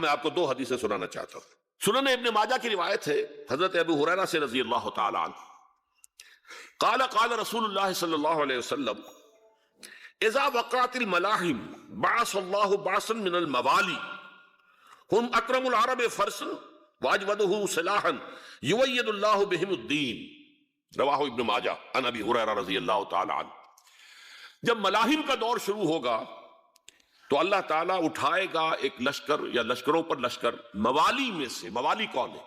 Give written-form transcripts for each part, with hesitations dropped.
میں آپ کو دو حدیثیں سنانا چاہتا ہوں۔ سنن ابن ماجہ کی روایت ہے حضرت ابو ہریرہ سے رضی اللہ تعالی عنہ، قال قال رسول اللہ صلی اللہ علیہ وسلم اذا وقعت الملاحم بعث اللہ بعثا من الموالی ہم اکرم العرب فرسا واجودہ سلاحا یوید اللہ بہم الدین، رواہ ابن ماجہ عن ابی ہریرہ رضی اللہ تعالی عنہ۔ جب ملاحم کا دور شروع ہوگا تو اللہ تعالیٰ اٹھائے گا ایک لشکر یا لشکروں پر لشکر موالی میں سے۔ موالی کون ہے؟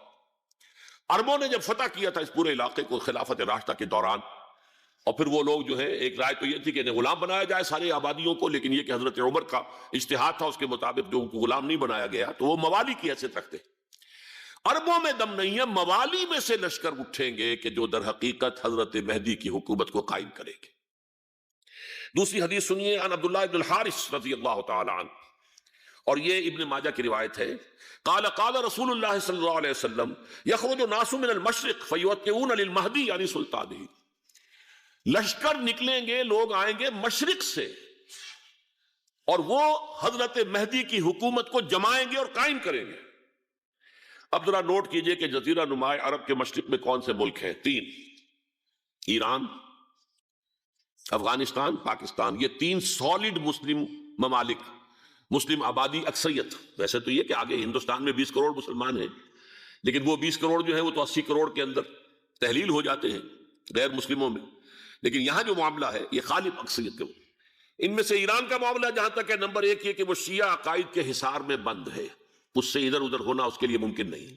عربوں نے جب فتح کیا تھا اس پورے علاقے کو خلافت راشدہ کے دوران، اور پھر وہ لوگ جو ہے ایک رائے تو یہ تھی کہ انہیں غلام بنایا جائے سارے آبادیوں کو، لیکن یہ کہ حضرت عمر کا اجتہاد تھا، اس کے مطابق جو ان کو غلام نہیں بنایا گیا تو وہ موالی کی حیثیت رکھتے۔ عربوں میں دم نہیں ہے، موالی میں سے لشکر اٹھیں گے کہ جو در حقیقت حضرت مہدی کی حکومت کو قائم کریں گے۔ دوسری حدیث سنیے عن عبداللہ بن الحارث رضی اللہ تعالی عنہ، اور یہ ابن ماجہ کی روایت ہے، قال قال رسول اللہ صلی اللہ علیہ وسلم یخرج الناس من المشرق فیوطئون للمہدی یعنی سلطانہ، لشکر نکلیں گے، لوگ آئیں گے مشرق سے اور وہ حضرت مہدی کی حکومت کو جمائیں گے اور قائم کریں گے۔ اب ذرا نوٹ کیجئے کہ جزیرہ نما عرب کے مشرق میں کون سے ملک ہیں؟ تین، ایران، افغانستان، پاکستان، یہ تین سالڈ مسلم ممالک، مسلم آبادی اکثریت۔ ویسے تو یہ کہ آگے ہندوستان میں 20 کروڑ مسلمان ہیں، لیکن وہ 20 کروڑ جو ہے وہ تو 80 کروڑ کے اندر تحلیل ہو جاتے ہیں غیر مسلموں میں، لیکن یہاں جو معاملہ ہے یہ غالب اکثریت کے۔ ان میں سے ایران کا معاملہ جہاں تک ہے نمبر 1 یہ کہ وہ شیعہ عقائد کے حصار میں بند ہے، اس سے ادھر ادھر ہونا اس کے لیے ممکن نہیں۔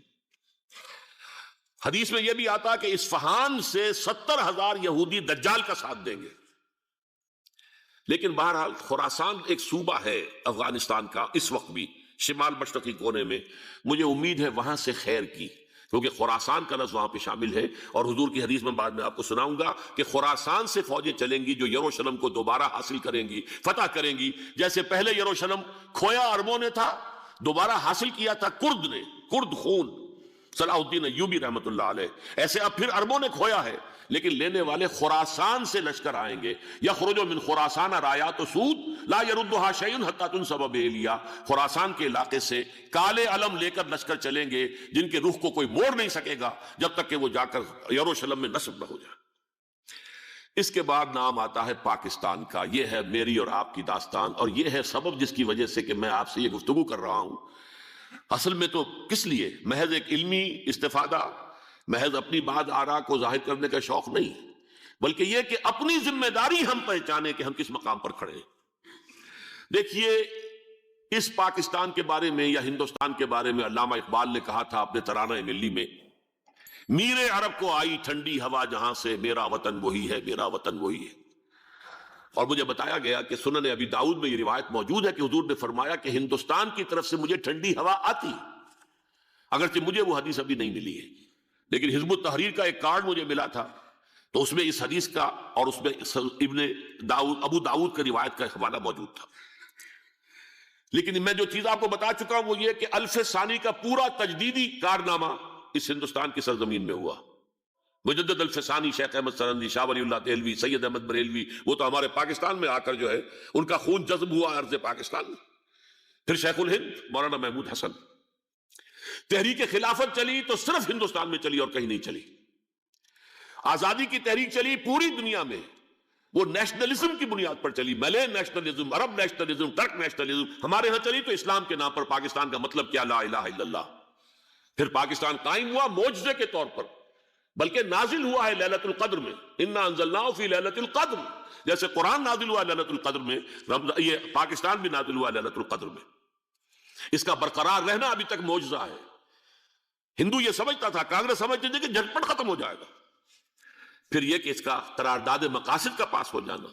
حدیث میں یہ بھی آتا کہ اصفہان سے 70,000 یہودی دجال کا ساتھ دیں گے۔ لیکن بہرحال خراسان ایک صوبہ ہے افغانستان کا اس وقت بھی شمال مشرقی کونے میں، مجھے امید ہے وہاں سے خیر کی، کیونکہ خراسان کا لفظ وہاں پہ شامل ہے، اور حضور کی حدیث میں بعد میں آپ کو سناؤں گا کہ خراسان سے فوجیں چلیں گی جو یروشلم کو دوبارہ حاصل کریں گی، فتح کریں گی۔ جیسے پہلے یروشلم کھویا عربوں نے تھا، دوبارہ حاصل کیا تھا کرد نے، کرد خون صلاح الدین ایوبی رحمت اللہ علیہ، ایسے اب پھر عربوں نے کھویا ہے، لیکن لینے والے خراسان سے لشکر آئیں گے۔ یخرج من خراسان رایات سود لا یردها شیء حتی تنصب بإیلیا، خراسان کے علاقے سے کالے علم لے کر لشکر چلیں گے جن کے رخ کو کوئی موڑ نہیں سکے گا جب تک کہ وہ جا کر یروشلم میں نصب نہ ہو جائے۔ اس کے بعد نام آتا ہے پاکستان کا۔ یہ ہے میری اور آپ کی داستان، اور یہ ہے سبب جس کی وجہ سے کہ میں آپ سے یہ گفتگو کر رہا ہوں۔ اصل میں تو کس لیے؟ محض ایک علمی استفادہ، محض اپنی بات آراء کو ظاہر کرنے کا شوق نہیں، بلکہ یہ کہ اپنی ذمہ داری ہم پہچانیں کہ ہم کس مقام پر کھڑے ہیں۔ دیکھیے اس پاکستان کے بارے میں یا ہندوستان کے بارے میں علامہ اقبال نے کہا تھا اپنے ترانہ ملی میں، میرے عرب کو آئی ٹھنڈی ہوا جہاں سے، میرا وطن وہی ہے، میرا وطن وہی ہے۔ اور مجھے بتایا گیا کہ سنن ابی داؤد میں یہ روایت موجود ہے کہ حضور نے فرمایا کہ ہندوستان کی طرف سے مجھے ٹھنڈی ہوا آتی، اگرچہ مجھے وہ حدیث ابھی نہیں ملی ہے، لیکن حزب التحریر کا ایک کارڈ مجھے ملا تھا، تو اس میں اس حدیث کا اور اس میں ابو داؤد کی روایت کا حوالہ موجود تھا۔ لیکن میں جو چیز آپ کو بتا چکا ہوں وہ یہ کہ الف ثانی کا پورا تجدیدی کارنامہ اس ہندوستان کی سرزمین میں ہوا۔ مجدد الف ثانی شیخ احمد سرندی، شاہ ولی اللہ دہلوی، سید احمد بریلوی، وہ تو ہمارے پاکستان میں آ کر جو ہے ان کا خون جذب ہوا ارض پاکستان میں۔ پھر شیخ الہند مولانا محمود حسن۔ تحریک خلافت چلی تو صرف ہندوستان میں چلی اور کہیں نہیں چلی۔ آزادی کی تحریک چلی پوری دنیا میں، وہ نیشنلزم کی بنیاد پر چلی، ملے نیشنلزم، عرب نیشنلزم، ٹرک نیشنلزم۔ ہمارے ہاں چلی تو اسلام کے نام پر، پاکستان کا مطلب کیا؟ لا الہ الا اللہ۔ پھر پاکستان قائم ہوا معجزے کے طور پر، بلکہ نازل ہوا ہے لیلۃ القدر میں، انا انزلناہ فی لیلۃ القدر، جیسے قرآن نازل ہوا لیلۃ القدر میں، یہ پاکستان بھی نازل ہوا لیلۃ القدر میں۔ اس کا برقرار رہنا ابھی تک معجزہ ہے۔ ہندو یہ سمجھتا تھا، کانگریس سمجھتی تھی کہ جھٹپٹ ختم ہو جائے گا۔ پھر یہ کہ اس کا قرارداد مقاصد کا پاس ہو جانا،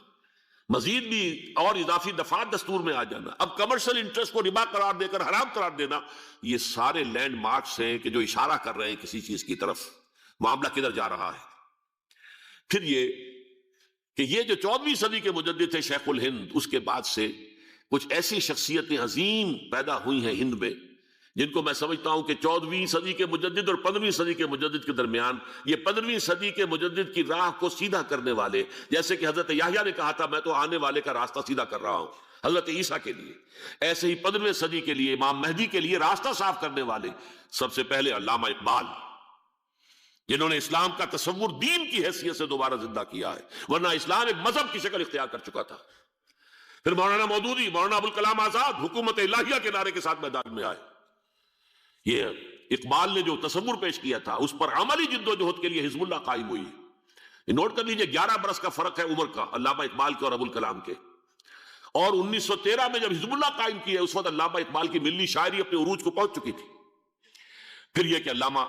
مزید بھی اور اضافی دفعات دستور میں آ جانا، اب کمرشل انٹرسٹ کو ربا قرار دے کر حرام قرار دینا، یہ سارے لینڈ مارکس ہیں کہ جو اشارہ کر رہے ہیں کسی چیز کی طرف، معاملہ کدھر جا رہا ہے۔ پھر یہ کہ یہ جو 14ویں صدی کے مجدد تھے شیخ الہند، اس کے بعد سے کچھ ایسی شخصیتیں عظیم پیدا ہوئی ہیں ہند میں، جن کو میں سمجھتا ہوں کہ 14ویں صدی کے مجدد اور 15ویں صدی کے مجدد کے درمیان، یہ 15ویں صدی کے مجدد کی راہ کو سیدھا کرنے والے، جیسے کہ حضرت یحییٰ نے کہا تھا میں تو آنے والے کا راستہ سیدھا کر رہا ہوں، حضرت عیسیٰ کے لیے، ایسے ہی 15ویں صدی کے لیے امام مہدی کے لیے راستہ صاف کرنے والے سب سے پہلے علامہ اقبال، جنہوں نے اسلام کا تصور دین کی حیثیت سے دوبارہ زندہ کیا ہے، ورنہ اسلام ایک مذہب کی شکل اختیار کر چکا تھا۔ پھر مولانا مودودی، مولانا ابوالکلام آزاد حکومت الہیہ کے نعرے کے ساتھ میدان میں آئے۔ یہ اقبال نے جو تصور پیش کیا تھا اس پر عملی جد و جہد کے لیے حزب اللہ قائم ہوئی۔ نوٹ کر لیجئے 11 برس کا فرق ہے عمر کا علامہ اقبال کے اور ابوالکلام کے، اور 1913 میں جب حزب اللہ قائم کی ہے اس وقت علامہ اقبال کی ملی شاعری اپنے عروج کو پہنچ چکی تھی۔ پھر یہ کہ علامہ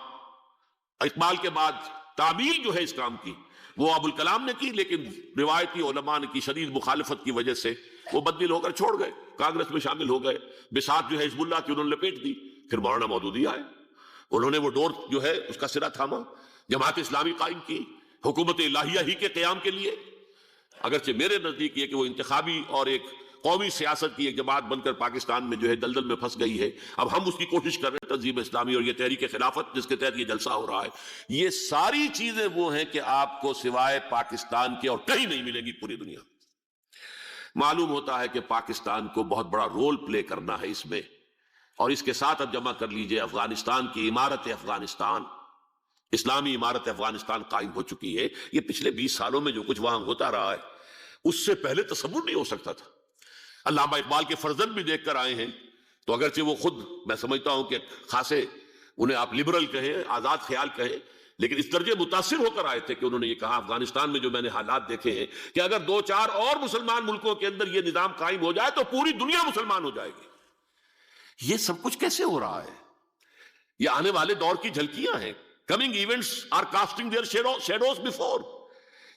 اقبال کے بعد تعمیل جو ہے اس کام کی وہ ابوالکلام نے کی، لیکن روایتی علماء نے کی شدید مخالفت کی وجہ سے وہ بددل ہو کر چھوڑ گئے، کانگریس میں شامل ہو گئے، بساط جو ہے حزب اللہ کی انہوں نے لپیٹ دی۔ پھر مولانا مودودی آئے، انہوں نے وہ ڈور جو ہے اس کا سرا تھاما، جماعت اسلامی قائم کی حکومت الہیہ ہی کے قیام کے لیے۔ اگرچہ میرے نزدیک یہ کہ وہ انتخابی اور ایک قومی سیاست کی ایک جماعت بن کر پاکستان میں جو ہے دلدل میں پھنس گئی ہے، اب ہم اس کی کوشش کر رہے ہیں تنظیم اسلامی اور یہ تحریک خلافت جس کے تحت یہ جلسہ ہو رہا ہے، یہ ساری چیزیں وہ ہیں کہ آپ کو سوائے پاکستان کے اور کہیں نہیں ملیں گی پوری دنیا۔ معلوم ہوتا ہے کہ پاکستان کو بہت بڑا رول پلے کرنا ہے اس میں، اور اس کے ساتھ اب جمع کر لیجئے افغانستان کی عمارت افغانستان، اسلامی عمارت افغانستان قائم ہو چکی ہے۔ یہ پچھلے 20 سالوں میں جو کچھ وہاں ہوتا رہا ہے اس سے پہلے تصور نہیں ہو سکتا تھا۔ علامہ اقبال کے فرزند بھی دیکھ کر آئے ہیں، تو اگرچہ وہ خود میں سمجھتا ہوں کہ خاصے انہیں آپ لبرل کہیں، آزاد خیال کہیں، لیکن اس درجے متاثر ہو کر آئے تھے کہ انہوں نے یہ کہا افغانستان میں جو میں نے حالات دیکھے ہیں کہ اگر 2-4 اور مسلمان ملکوں کے اندر یہ نظام قائم ہو جائے تو پوری دنیا مسلمان ہو جائے گی۔ یہ سب کچھ کیسے ہو رہا ہے؟ یہ آنے والے دور کی جھلکیاں ہیں۔ Coming events are casting their shadows before۔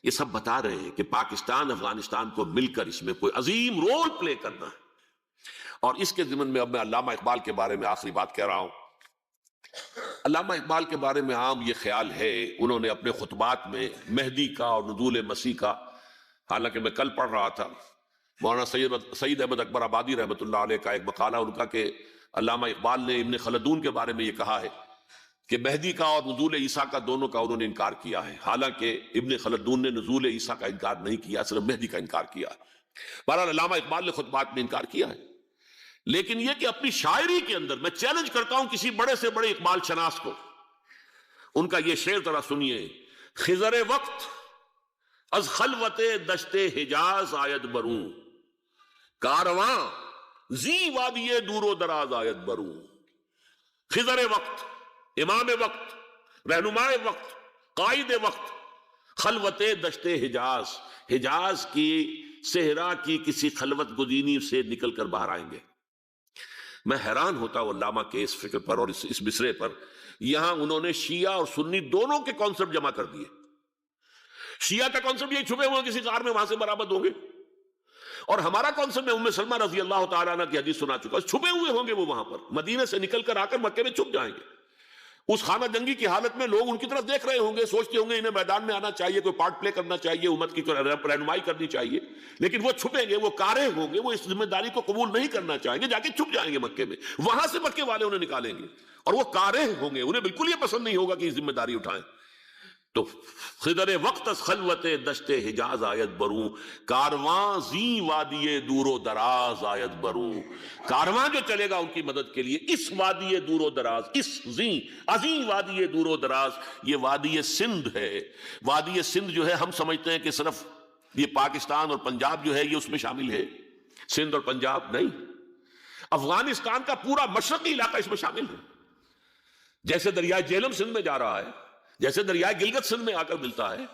یہ سب بتا رہے ہیں کہ پاکستان افغانستان کو مل کر اس میں کوئی عظیم رول پلے کرنا ہے۔ اور اس کے ضمن میں اب میں علامہ اقبال کے بارے میں آخری بات کہہ رہا ہوں۔ علامہ اقبال کے بارے میں عام یہ خیال ہے، انہوں نے اپنے خطبات میں مہدی کا اور نزول مسیح کا، حالانکہ میں کل پڑھ رہا تھا مولانا سید احمد اکبر آبادی رحمۃ اللہ علیہ کا ایک مقالہ ان کا کہ علامہ اقبال نے ابن خلدون کے بارے میں یہ کہا ہے کہ مہدی کا اور نزول عیسیٰ کا دونوں کا انہوں نے انکار کیا ہے، حالانکہ ابن خلدون نے نزول عیسیٰ کا انکار نہیں کیا، صرف مہدی کا انکار کیا ہے۔ بہرحال علامہ اقبال نے خطبات میں انکار کیا ہے، لیکن یہ کہ اپنی شاعری کے اندر میں چیلنج کرتا ہوں کسی بڑے سے بڑے اقبال شناس کو، ان کا یہ شعر ذرا سنیے۔ خضر وقت از خلوت دشت حجاز آید بروں، کارواں زی وادی دور و دراز آید بروں۔ خضر وقت، امام وقت، رہنماء وقت، قائد وقت، خلوت دشت حجاز، حجاز کی صحرا کی کسی خلوت گزینی سے نکل کر باہر آئیں گے۔ میں حیران ہوتا ہوں علامہ کے اس فکر پر اور اس مصرے پر۔ یہاں انہوں نے شیعہ اور سنی دونوں کے کانسیپٹ جمع کر دیے۔ شیعہ کا کانسیپٹ یہ چھپے ہوئے کسی غار میں وہاں سے برآمد ہوں گے، اور ہمارا کانسیپٹ میں ام سلمہ رضی اللہ تعالیٰ عنہ کی حدیث سنا چکا، چھپے ہوئے ہوں گے وہ وہاں پر، مدینے سے نکل کر آ کر مکے میں چھپ جائیں گے۔ اس خانہ جنگی کی حالت میں لوگ ان کی طرف دیکھ رہے ہوں گے، سوچتے ہوں گے انہیں میدان میں آنا چاہیے، کوئی پارٹ پلے کرنا چاہیے، امت کی رہنمائی کرنی چاہیے، لیکن وہ چھپیں گے، وہ کارے ہوں گے، وہ اس ذمہ داری کو قبول نہیں کرنا چاہیں گے، جا کے چھپ جائیں گے مکے میں، وہاں سے مکے والے انہیں نکالیں گے، اور وہ کارے ہوں گے، انہیں بالکل یہ پسند نہیں ہوگا کہ یہ ذمہ داری اٹھائیں۔ تو خضر وقت از خلوت دشت حجاز آیت بروں، کارواں زی وادی دور و دراز آیت بروں۔ کارواں جو چلے گا ان کی مدد کے لیے اس وادی دور و دراز، اس عظیم وادی دور و دراز، یہ وادی سندھ ہے۔ وادی سندھ جو ہے ہم سمجھتے ہیں کہ صرف یہ پاکستان اور پنجاب جو ہے یہ اس میں شامل ہے، سندھ اور پنجاب نہیں، افغانستان کا پورا مشرقی علاقہ اس میں شامل ہے۔ جیسے دریائے جہلم سندھ میں جا رہا ہے، جیسے دریائے گلگت سندھ میں آ کر ملتا ہے،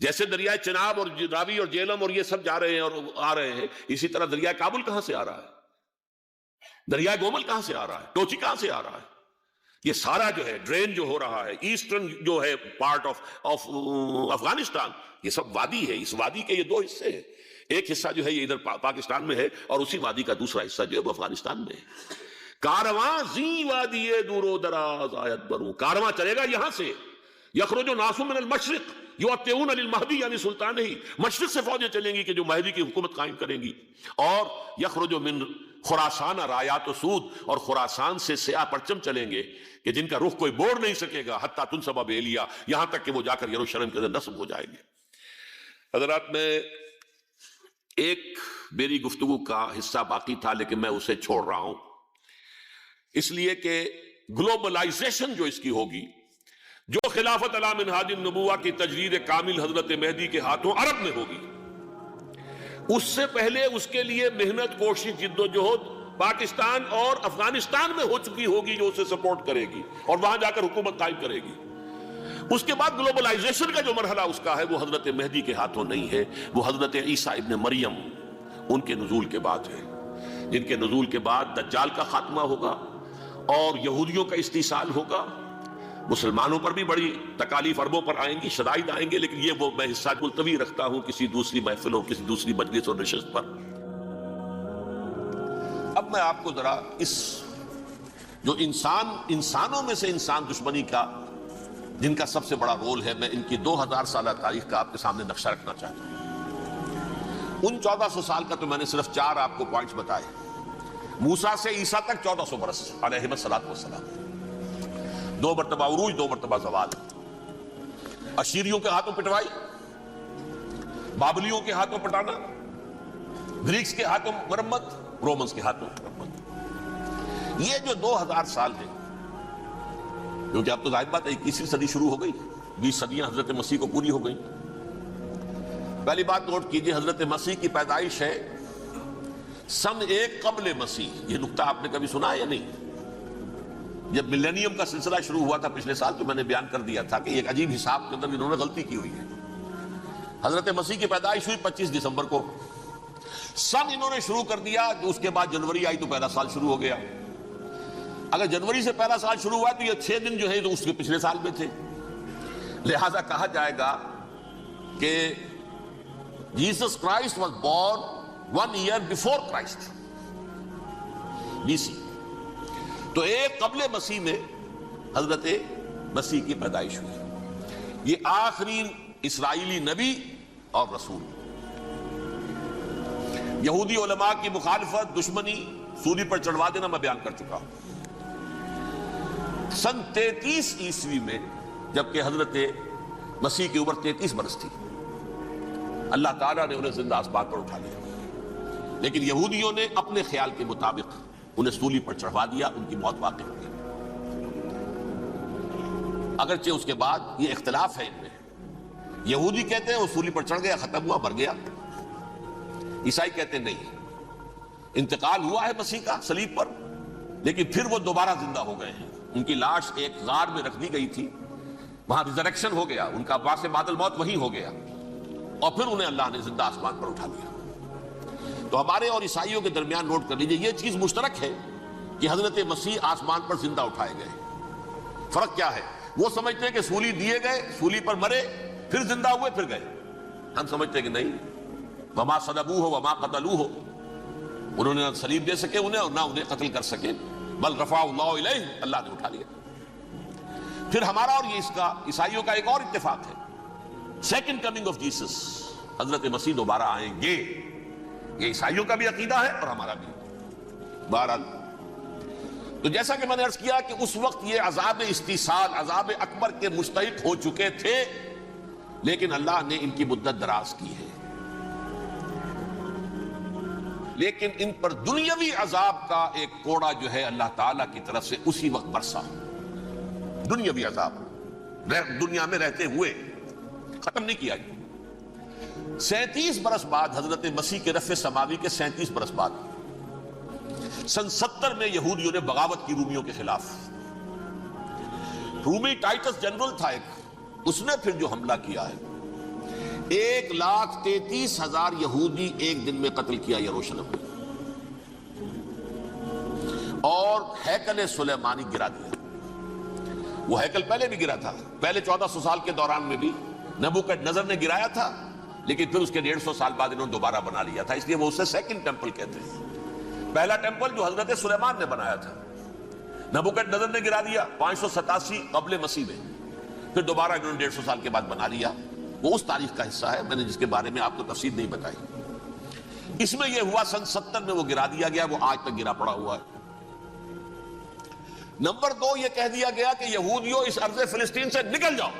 جیسے دریائے چناب اور راوی اور جیلم اور یہ سب جا رہے ہیں اور آ رہے ہیں، اسی طرح دریائے کابل کہاں سے آ رہا ہے، دریائے گومل کہاں سے آ رہا ہے، ٹوچی کہاں سے آ رہا ہے، یہ سارا جو ہے ڈرین جو ہو رہا ہے، ایسٹرن جو ہے پارٹ آف افغانستان، یہ سب وادی ہے۔ اس وادی کے یہ دو حصے ہیں، ایک حصہ جو ہے یہ ادھر پاکستان میں ہے اور اسی وادی کا دوسرا حصہ جو ہے وہ افغانستان میں ہے۔ کارواں زی وادی دور و دراز آیت بروں، کارواں چلے گا یہاں سے، یخرج ناس من المشرق یؤتون للمہدی یعنی سلطان ہی، مشرق سے فوجیں چلیں گی کہ جو مہدی کی حکومت قائم کریں گی، اور یخرج من خراسان رایات و سود، اور خراسان سے سیاہ پرچم چلیں گے کہ جن کا رخ کوئی موڑ نہیں سکے گا، حتیٰ تنصب بیلیا، یہاں تک کہ وہ جا کر یروشلم کے اندر نصب ہو جائیں گے۔ حضرات، میں ایک میری گفتگو کا حصہ باقی تھا لیکن میں اسے چھوڑ رہا ہوں، اس لیے کہ گلوبلائزیشن جو اس کی ہوگی، جو خلافت علی منہاج النبوہ کی تجرید کامل حضرت مہدی کے ہاتھوں عرب میں ہوگی، اس سے پہلے اس کے لیے محنت، کوشش، جد و جہد پاکستان اور افغانستان میں ہو چکی ہوگی جو اسے سپورٹ کرے گی اور وہاں جا کر حکومت قائم کرے گی۔ اس کے بعد گلوبلائزیشن کا جو مرحلہ اس کا ہے وہ حضرت مہدی کے ہاتھوں نہیں ہے، وہ حضرت عیسیٰ ابن مریم ان کے نزول کے بعد ہے، جن کے نزول کے بعد دجال کا خاتمہ ہوگا اور یہودیوں کا استحصال ہوگا۔ مسلمانوں پر بھی بڑی تکالیف عربوں پر آئیں گی، شدائد آئیں گے، لیکن یہ وہ میں حصہ ملتوی رکھتا ہوں کسی دوسری محفلوں، کسی دوسری مجلس اور نشست پر۔ اب میں آپ کو ذرا اس جو انسانوں میں سے انسان دشمنی کا جن کا سب سے بڑا رول ہے، میں ان کی 2000 سالہ تاریخ کا آپ کے سامنے نقشہ رکھنا چاہتا ہوں۔ ان 1400 سال کا تو میں نے صرف 4 آپ کو پوائنٹس بتائے۔ موسیٰ سے عیسیٰ تک 1400 برس علیہ السلام، 2 مرتبہ عروج، 2 مرتبہ زوال، اشیریوں کے ہاتھوں پٹوائی، بابلیوں کے ہاتھوں پٹانا، گریکس کے ہاتھوں مرمت، رومنز کے ہاتھوں مرمت۔ یہ جو 2000 سال ہیں، کیونکہ اب تو ظاہر بات ہے 21ویں صدی شروع ہو گئی، 20 صدیاں حضرت مسیح کو پوری ہو گئی۔ پہلی بات نوٹ کیجئے، حضرت مسیح کی پیدائش ہے سن 1 قبل مسیح۔ یہ نقطہ آپ نے کبھی سنا ہے یا نہیں؟ جب ملینیم کا سلسلہ شروع ہوا تھا پچھلے سال تو میں نے بیان کر دیا تھا کہ ایک عجیب حساب کے اندر انہوں نے غلطی کی ہوئی ہے۔ حضرت مسیح کی پیدائش ہوئی 25 دسمبر کو، سن انہوں نے شروع کر دیا، اس کے بعد جنوری آئی تو پہلا سال شروع ہو گیا۔ اگر جنوری سے پہلا سال شروع ہوا تو یہ 6 دن جو ہے تو اس کے پچھلے سال میں تھے، لہذا کہا جائے گا کہ Jesus Christ was born 1 year before Christ, BC۔ تو 1 قبل مسیح میں حضرت مسیح کی پیدائش ہوئی۔ یہ آخری اسرائیلی نبی اور رسول۔ یہودی علماء کی مخالفت، دشمنی، سولی پر چڑھوا دینا میں بیان کر چکا ہوں۔ سن 33 عیسوی میں جبکہ حضرت مسیح کی عمر 33 برس تھی، اللہ تعالیٰ نے انہیں زندہ آسمان پر اٹھا لیا، لیکن یہودیوں نے اپنے خیال کے مطابق انہیں سولی پر چڑھوا دیا، ان کی موت واقع ہو گئی۔ اگرچہ اس کے بعد یہ اختلاف ہے ان میں، یہودی کہتے ہیں وہ سولی پر چڑھ گیا، ختم ہوا، مر گیا، عیسائی کہتے ہیں نہیں، انتقال ہوا ہے مسیح کا صلیب پر، لیکن پھر وہ دوبارہ زندہ ہو گئے ہیں۔ ان کی لاش ایک غار میں رکھ دی گئی تھی، وہاں ریزریکشن ہو گیا، ان کا باعث بعد الموت وہی ہو گیا، اور پھر انہیں اللہ نے زندہ آسمان پر اٹھا لیا۔ تو ہمارے اور عیسائیوں کے درمیان نوٹ کر لیجئے، یہ چیز مشترک ہے کہ حضرت مسیح آسمان پر زندہ اٹھائے گئے۔ فرق کیا ہے؟ وہ سمجھتے ہیں کہ سولی دیے گئے، سولی پر مرے، پھر زندہ ہوئے، پھر گئے۔ ہم سمجھتے ہیں کہ نہیں، وما صلبوہ وما قتلوہ، انہوں نے نہ صلیب دے سکے انہیں اور نہ انہیں قتل کر سکے، بل رفع اللہ الیہ، اللہ نے اٹھا لیا۔ پھر ہمارا اور یہ اس کا عیسائیوں کا ایک اور اتفاق ہے، سیکنڈ کمنگ آف جیسس، حضرت مسیح دوبارہ آئیں گے۔ یہ عیسائیوں کا بھی عقیدہ ہے اور ہمارا بھی۔ بہرحال تو جیسا کہ میں نے عرض کیا کہ اس وقت یہ عذاب استیصال، عذاب اکبر کے مستحق ہو چکے تھے، لیکن اللہ نے ان کی مدت دراز کی ہے۔ لیکن ان پر دنیاوی عذاب کا ایک کوڑا جو ہے اللہ تعالیٰ کی طرف سے اسی وقت برسا، دنیاوی عذاب دنیا میں رہتے ہوئے ختم نہیں کیا گیا۔ 37 برس بعد حضرت مسیح کے رفع سماوی کے 37 برس بعد سن 70 میں یہودیوں نے بغاوت کی رومیوں کے خلاف۔ رومی ٹائٹس جنرل تھا ایک، اس نے پھر جو حملہ کیا ہے، 1,33,000 یہودی ایک دن میں قتل کیا یروشلم میں، اور ہیکل سلیمانی گرا دیا۔ وہ ہیکل پہلے بھی گرا تھا، پہلے 1400 سال کے دوران میں بھی نبوکڈنضر نے گرایا تھا، لیکن پھر اس کے 150 سال بعد انہوں نے دوبارہ بنا لیا تھا، اس لیے وہ اسے سیکنڈ ٹیمپل کہتے ہیں۔ پہلا ٹیمپل جو حضرت سلیمان نے بنایا تھا، نبوکڈنضر نے گرا دیا 587 قبل مسیح میں، پھر دوبارہ انہوں نے 150 سال کے بعد بنا لیا۔ وہ اس تاریخ کا حصہ ہے، میں نے جس کے بارے میں آپ کو تفصیل نہیں بتائی۔ اس میں یہ ہوا سن 70 میں وہ گرا دیا گیا، وہ آج تک گرا پڑا ہوا ہے۔ نمبر 2، یہ کہہ دیا گیا کہ یہودیوں اس ارض فلسطین سے نکل جاؤ،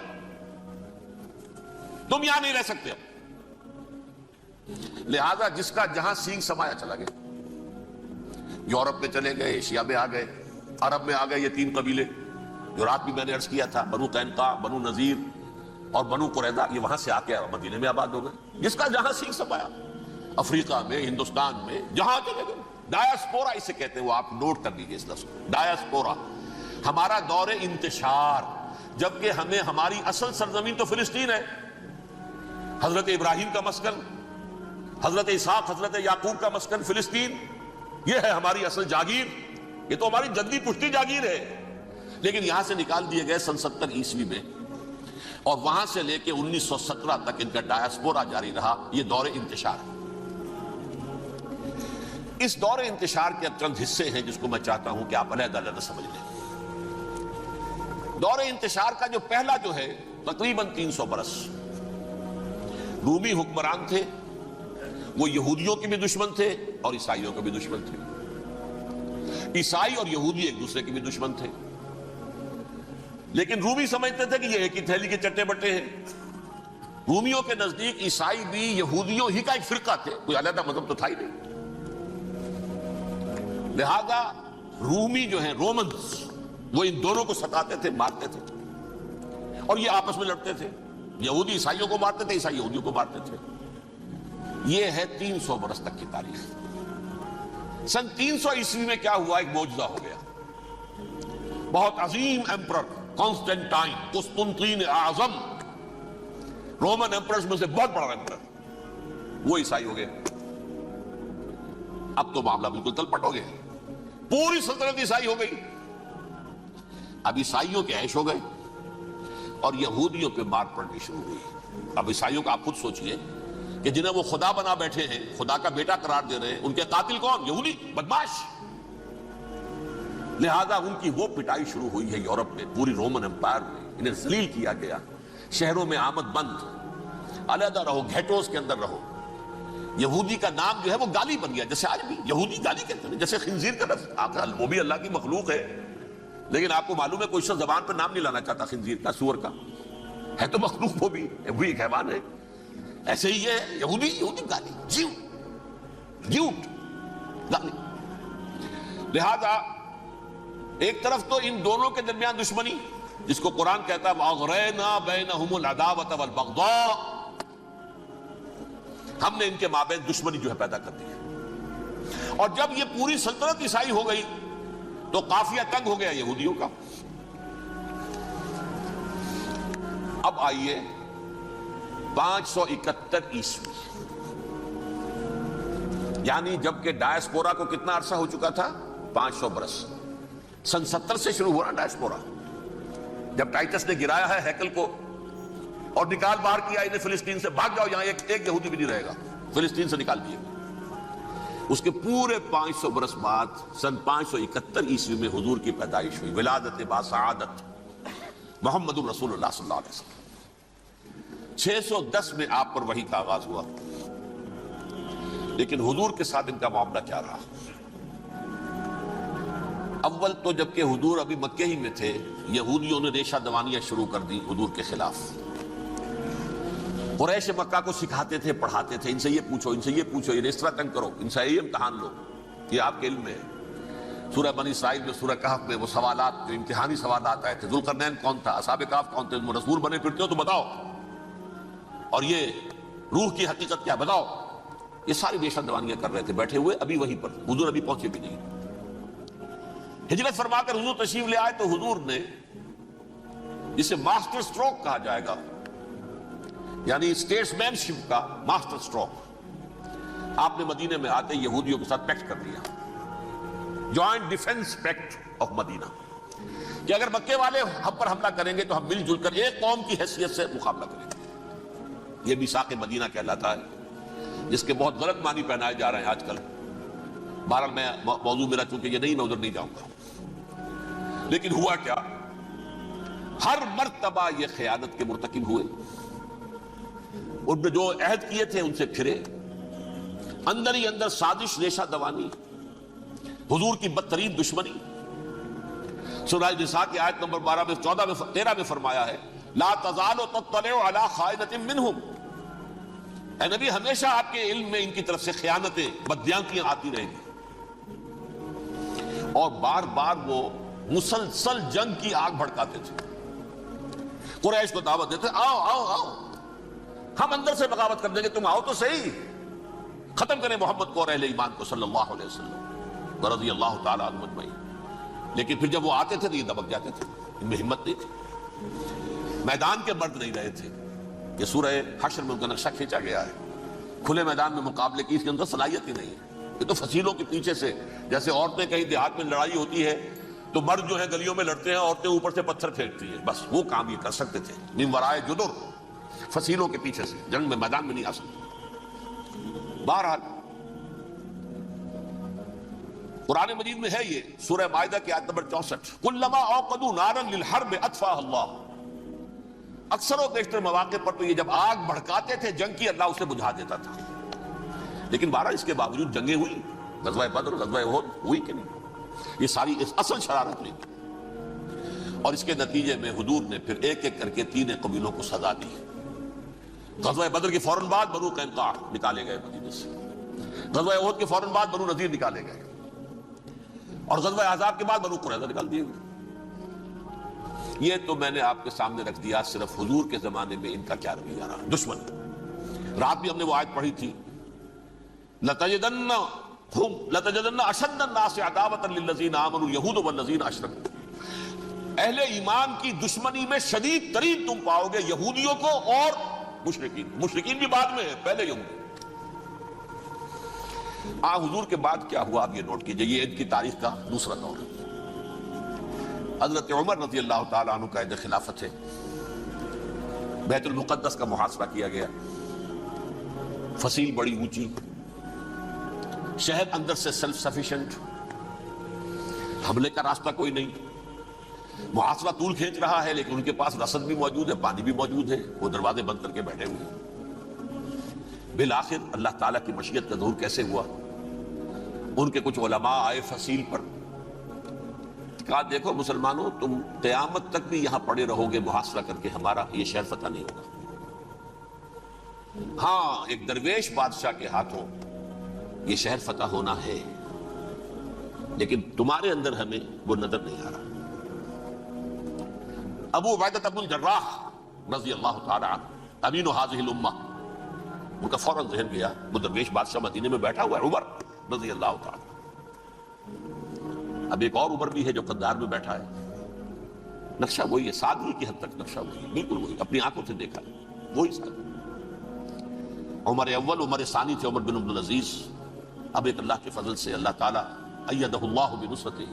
تم یہاں نہیں رہ سکتے۔ لہذا جس کا جہاں سینگ سمایا چلا گیا، یورپ میں چلے گئے، ایشیا میں آ گئے، عرب میں آ گئے، یہ 3 قبیلے جو رات بھی میں نے عرض کیا تھا، بنو قینقاع، بنو نذیر اور بنو قریظہ، یہ وہاں سے آ کے مدینے میں آباد ہو گئے، جس کا جہاں سینگ سمایا، افریقہ میں، ہندوستان میں، جہاں چلے گئے۔ ڈایاسپورا اسے کہتے ہیں، وہ آپ نوٹ کر لیجیے اس لفظ کو، ڈایاسپورا، ہمارا دور انتشار، جبکہ ہمیں ہماری اصل سرزمین تو فلسطین ہے، حضرت ابراہیم کا مسکن، حضرت اسحاق حضرت یعقوب کا مسکن فلسطین، یہ ہے ہماری اصل جاگیر، یہ تو ہماری جدی پشتی جاگیر ہے، لیکن یہاں سے نکال دیے گئے سن 70 عیسوی میں، اور وہاں سے لے کے 1917 تک ان کا ڈایاسپورا جاری رہا۔ یہ دور انتشار ہے۔ اس دور انتشار کے چند حصے ہیں جس کو میں چاہتا ہوں کہ آپ علیحدہ علیحدہ سمجھ لیں۔ دور انتشار کا جو پہلا جو ہے تقریباً 300 برس، رومی حکمران تھے، وہ یہودیوں کے بھی دشمن تھے اور عیسائیوں کے بھی دشمن تھے، عیسائی اور یہودی ایک دوسرے کے بھی دشمن تھے، لیکن رومی سمجھتے تھے کہ یہ ایک ہی تھیلی کے چٹے بٹے ہیں۔ رومیوں کے نزدیک عیسائی بھی یہودیوں ہی کا ایک فرقہ تھے، کوئی علیحدہ مذہب تو تھا ہی نہیں، لہذا رومی جو ہیں رومنز، وہ ان دونوں کو ستاتے تھے، مارتے تھے، اور یہ آپس میں لڑتے تھے، یہودی عیسائیوں کو مارتے تھے، عیسائی یہودیوں کو مارتے تھے۔ یہ ہے 300 برس تک کی تاریخ۔ سن 300 عیسوی میں کیا ہوا؟ ایک معجزہ ہو گیا۔ بہت عظیم ایمپرر کانسٹینٹائن، قسطنطین اعظم، رومن ایمپررز میں سے بہت بڑا ایمپرر، وہ عیسائی ہو گیا۔ اب تو معاملہ بالکل تلپٹ ہو گیا، پوری سلطنت عیسائی ہو گئی۔ اب عیسائیوں کے عیش ہو گئے اور یہودیوں پہ مار پڑنی شروع ہوئی۔ اب عیسائیوں کا آپ خود سوچئے کہ جنہیں وہ خدا بنا بیٹھے ہیں، خدا کا بیٹا قرار دے رہے ہیں، ان کے قاتل کون؟ یہودی بدماش۔ لہذا ان کی وہ پٹائی شروع ہوئی ہے یورپ میں، پوری رومن امپائر میں، انہیں ذلیل کیا گیا، شہروں میں آمد بند، علیحدہ رہو، گھیٹوز کے اندر رہو۔ یہودی کا نام جو ہے وہ گالی بن گیا، جیسے آج بھی یہودی گالی کہتے ہیں، جیسے خنزیر کا لفظ، وہ بھی اللہ کی مخلوق ہے، لیکن آپ کو معلوم ہے کوئی شخص زبان پہ نام نہیں لانا چاہتا خنزیر کا، سور کا، ہے تو مخلوق، وہ بھی ایک حیوان ہے۔ ایسے ہی یہ یہودی گالی، جھوٹ گالی۔ لہذا ایک طرف تو ان دونوں کے درمیان دشمنی، جس کو قرآن کہتا ہے وَأَغْرَيْنَا بَيْنَهُمُ الْعَدَاوَةَ وَالْبَغْضَاءَ، ہم نے ان کے مابین دشمنی جو ہے پیدا کر دی۔ اور جب یہ پوری سلطنت عیسائی ہو گئی تو قافیہ تنگ ہو گیا یہودیوں کا۔ اب آئیے 571 عیسوی، یعنی جبکہ ڈایاسپورا کو کتنا عرصہ ہو چکا تھا؟ 500 برس۔ سن 70 سے شروع ہوا ڈایاسپورا، جب ٹائٹس نے گرایا ہے ہیکل کو اور نکال باہر کیا انہیں فلسطین سے، بھاگ جاؤ یہاں ایک یہودی بھی نہیں رہے گا، فلسطین سے نکال دیے۔ اس کے پورے 500 برس بعد سن 571 عیسوی میں حضور کی پیدائش ہوئی، ولادت باسعادت محمد رسول اللہ صلی اللہ علیہ وسلم۔ 610 میں آپ پر وحی کا آغاز ہوا، لیکن حضور کے ساتھ ان کا معاملہ کیا رہا؟ اول تو جبکہ حضور ابھی مکے ہی میں تھے، یہودیوں نے ریشہ دوانیاں شروع کر دی حضور کے خلاف۔ قریش مکہ کو سکھاتے تھے، پڑھاتے تھے، ان سے یہ پوچھو، ان سے یہ پوچھو، یہ اس طرح تنگ کرو، ان سے یہ امتحان لو، یہ آپ کے علم میں ہے۔ سورہ بنی اسرائیل میں، سورہ کہف میں وہ سوالات، جو امتحانی سوالات آئے تھے، ذوالقرنین کون تھا، اصحاب کہف کون تھے، تم رسول بنے پھرتے ہو تو بتاؤ، اور یہ روح کی حقیقت کیا بتاؤ، یہ ساری ریشہ دوانیاں کر رہے تھے بیٹھے ہوئے، ابھی وہیں پر حضور ابھی پہنچے بھی نہیں۔ ہجرت فرما کر حضور تشریف لے آئے تو حضور نے، جسے ماسٹر سٹروک کہا جائے گا، یعنی اسٹیٹس مین شپ کا ماسٹر سٹروک، آپ نے مدینے میں آتے یہودیوں کے ساتھ پیکٹ کر دیا، جوائنٹ ڈیفنس پیکٹ آف مدینہ، کہ اگر مکے والے ہم پر حملہ کریں گے تو ہم مل جل کر ایک قوم کی حیثیت سے مقابلہ کریں گے۔ یہ میثاق مدینہ کہلاتا ہے، جس کے بہت غلط معنی پہنائے جا رہے ہیں آج کل۔ بہرحال میں موضوع میرا چونکہ یہ نہیں، میں ادھر نہیں جاؤں گا، لیکن ہوا کیا؟ ہر مرتبہ یہ خیانت کے مرتکب ہوئے، ان میں جو عہد کیے تھے ان سے پھرے، اندر ہی اندر سازش، ریشہ دوانی، حضور کی بدترین دشمنی۔ سورہ نساء کی آیت نمبر 12 میں 14 میں 13 میں فرمایا ہے لا تزال تطلع علی خائنۃ منہم، اے نبی ہمیشہ آپ کے علم میں ان کی طرف سے خیانتیں بددیانتیاں آتی رہیں گی. اور بار بار وہ مسلسل جنگ کی آگ بھڑکاتے تھے. قریش کو دعوت دیتے آؤ آؤ آؤ ہم اندر سے بغاوت کر دیں گے, تم آؤ تو صحیح, ختم کریں محمد کو اور اہل ایمان کو صلی اللہ علیہ وسلم رضی اللہ تعالیٰ عنہ اجمعین. لیکن پھر جب وہ آتے تھے تو یہ دبک جاتے تھے, ان میں ہمت نہیں تھی. میدان کے مرد نہیں رہے تھے. یہ سورہ حشر میں ان کا نقشہ کھینچا گیا ہے. کھلے میدان میں مقابلے کی اس کے اندر صلاحیت ہی نہیں ہے. یہ تو فصیلوں کے پیچھے سے, جیسے عورتیں کہیں دیہات میں لڑائی ہوتی ہے تو مرد جو ہے گلیوں میں لڑتے ہیں, عورتیں اوپر سے پتھر پھینکتی ہیں, بس وہ کام یہ کر سکتے تھے. من ورائے جدر, فصیلوں کے پیچھے سے, جنگ میں میدان میں نہیں آ سکتے. بہرحال قرآن مجید میں ہے یہ سورہ مائدہ کی آیت نمبر 64, کلما اوقدوا نارا للحرب اطفاها اللہ. اکثر و بیشتر مواقع پر تو یہ جب آگ بھڑکاتے تھے جنگ کی, اللہ اسے بجھا دیتا تھا. لیکن بہرحال اس کے باوجود جنگیں ہوئی, غزوہ بدر, غزوہ احد ہوئی کہ نہیں, یہ ساری اصل شرارت ہوئی. اور اس کے نتیجے میں حضور نے پھر ایک ایک کر کے 3 قبیلوں کو سزا دی. غزوہ بدر کے فوراً بعد بنو قینقاع نکالے گئے مدینے سے, غزوہ احد کے فوراً بعد بنو نذیر نکالے گئے, اور غزوہ احزاب کے بعد بنو قریظہ نکال دیے گئے. یہ تو میں نے آپ کے سامنے رکھ دیا صرف حضور کے زمانے میں ان کا کیا رویہ رہا. دشمن, رات بھی ہم نے وہ آیت پڑھی تھی, لَتَجِدَنَّ أَشَدَّ النَّاسِ عَدَاوَةً لِلَّذِينَ آمَنُوا الْيَهُودُ وَالَّذِينَ أَشْرَكُوا. اہل ایمان کی دشمنی میں شدید ترین تم پاؤ گے یہودیوں کو اور مشرکین. مشرکین بھی بعد میں ہے, پہلے یہودی. حضور کے بعد کیا ہوا آپ یہ نوٹ کیجئے, یہ ان کی تاریخ کا دوسرا دور ہے. حضرت عمر رضی اللہ تعالیٰ عنہ کا عہد خلافت ہے. بیت المقدس کا محاصرہ کیا گیا, فصیل بڑی اونچی, شہر اندر سے سیلف سفیشنٹ, حملے کا راستہ کوئی نہیں, محاصرہ طول کھینچ رہا ہے, لیکن ان کے پاس رسد بھی موجود ہے, پانی بھی موجود ہے, وہ دروازے بند کر کے بیٹھے ہوئے ہیں. بالآخر اللہ تعالیٰ کی مشیت کا ظہور کیسے ہوا, ان کے کچھ علماء آئے فصیل پر, کہا دیکھو مسلمانوں تم قیامت تک بھی یہاں پڑے رہو گے محاصرہ کر کے, ہمارا یہ شہر فتح نہیں ہوگا. ہاں ایک درویش بادشاہ کے ہاتھوں یہ شہر فتح ہونا ہے, لیکن تمہارے اندر ہمیں وہ نظر نہیں آ رہا. ابو عبیدہ بن الجراح رضی اللہ تعالی عنہ امین هذه الامہ, ان کا فوراً ذہن گیا وہ درویش بادشاہ مدینے میں بیٹھا ہوا ہے عمر رضی اللہ تعالی. اب ایک اور عمر بھی ہے جو قندار میں بیٹھا ہے, نقشہ وہی ہے, سادگی کی حد تک نقشہ وہی ہے, بالکل وہی, اپنی آنکھوں سے دیکھا وہی سادگی. عمر اول عمر ثانی تھے عمر بن عبد العزیز. اب ایک اللہ کے فضل سے اللہ تعالیٰ ایدہ اللہ بنصرتہ,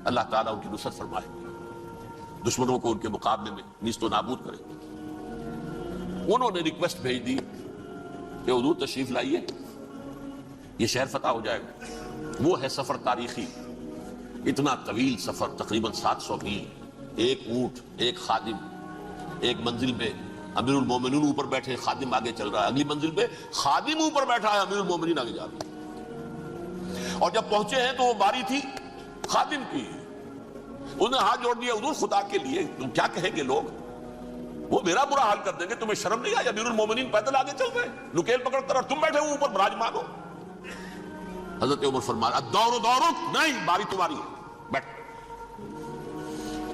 اللہ تعالیٰ ان کی نصرت فرمائے, دشمنوں کو ان کے مقابلے میں نیست و نابود کرے. انہوں نے ریکویسٹ بھیج دی کہ حضور تشریف لائیے, یہ شہر فتح ہو جائے گا. وہ ہے سفر تاریخی, اتنا طویل سفر, تقریباً 700 میل, ایک اونٹ, ایک خادم, ایک منزل پہ امیر المومنین اوپر بیٹھے, خادم آگے چل رہا ہے, اگلی منزل پہ خادم اوپر بیٹھا ہے, امیر المومنین آگے جا رہے ہیں. اور جب پہنچے ہیں تو وہ باری تھی خادم کی. انہوں نے ہاتھ جوڑ دیا, حضور خدا کے لیے تم کیا کہیں گے لوگ, وہ میرا برا حال کر دیں گے, تمہیں شرم نہیں آئی, امیر المومنین پیدل آگے چل رہے ہیں نکیل پکڑ کر, اور تم بیٹھے ہو اوپر براجمان ہو. حضرت عمر فرمایا الدور دورک, نہیں باری تمہاری ہے, بیٹھ.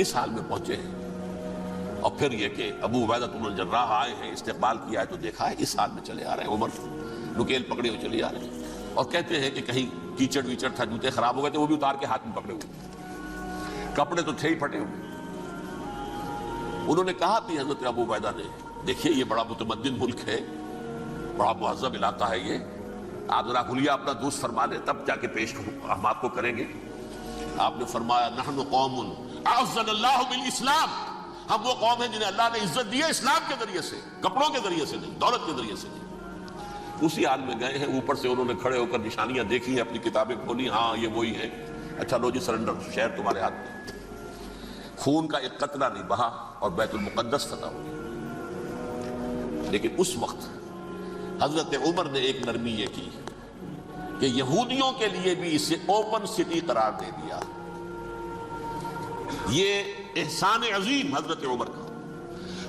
اس حال میں پہنچے ہیں. اور پھر یہ کہ ابو عبیدہ بن الجراح آئے ہیں, استقبال کیا ہے تو دیکھا ہے اس حال میں چلے آ رہے ہیں. عمر نکیل پکڑے ہوئے چلے آ رہے ہیں, اور کہتے ہیں کہ کہیں کیچڑ ویچڑ تھا, جوتے خراب ہو گئے تھے, وہ بھی اتار کے ہاتھ میں پکڑے ہوئے, کپڑے تو تھے ہی پھٹے ہوئے. انہوں نے کہا بھی حضرت ابو عبیدہ نے, دیکھیے یہ بڑا متمدن ملک ہے, بڑا مہذب علاقہ ہے یہ, آپ ذرا حلیہ اپنا دوست فرما لیں تب جا کے پیش ہم آپ کو کریں گے. آپ نے فرمایا نحن قوم اعزنا اللہ بالاسلام, ہم وہ قوم ہیں جنہیں اللہ نے عزت دی ہے اسلام کے ذریعے سے, کپڑوں کے ذریعے سے نہیں, دولت کے ذریعے سے نہیں. اسی حال میں گئے ہیں, اوپر سے انہوں نے کھڑے ہو کر نشانیاں دیکھی ہیں, اپنی کتابیں کھولی, ہاں یہ وہی ہے, اچھا لو جی سرنڈر, شہر تمہارے ہاتھ میں. خون کا ایک قطرہ نہیں بہا اور بیت المقدس فتح ہو گیا. لیکن اس وقت حضرت عمر نے ایک نرمی یہ کی کہ یہودیوں کے لیے بھی اسے اوپن سٹی قرار دے دیا. یہ احسان عظیم حضرت عمر کا.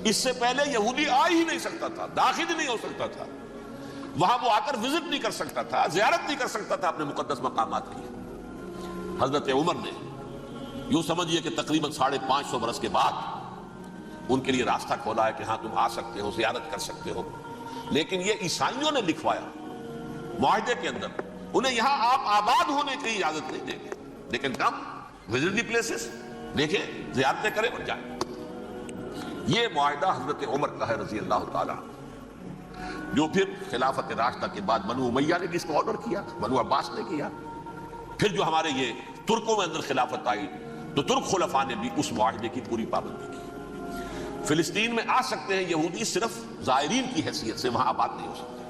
اس سے پہلے یہودی آ ہی نہیں سکتا تھا, داخل ہی نہیں ہو سکتا تھا. وہاں وہ آ کر وزٹ نہیں کر سکتا تھا، زیارت نہیں کر سکتا تھا اپنے مقدس مقامات کی۔ حضرت عمر نے یوں سمجھیے کہ تقریباً 550 برس کے بعد ان کے لیے راستہ کھولا ہے کہ ہاں تم آ سکتے ہو، زیارت کر سکتے ہو۔ لیکن یہ عیسائیوں نے لکھوایا معاہدے کے اندر، انہیں یہاں آپ آباد ہونے کی اجازت نہیں دیں گے، لیکن کم وزٹ دی پلیسز، دیکھیں زیارتیں کریں اور جائیں۔ یہ معاہدہ حضرت عمر کا ہے رضی اللہ تعالیٰ، جو پھر خلافت راشدہ کے بعد بنو امیہ نے بھی اس کو آرڈر کیا، بنو عباس نے کیا۔ پھر جو ہمارے یہ ترکوں میں اندر خلافت آئی تو ترک خلفاء نے بھی اس معاہدے کی پوری پابندی کی۔ فلسطین میں آ سکتے ہیں یہودی صرف زائرین کی حیثیت سے، وہاں آباد نہیں ہو سکتے۔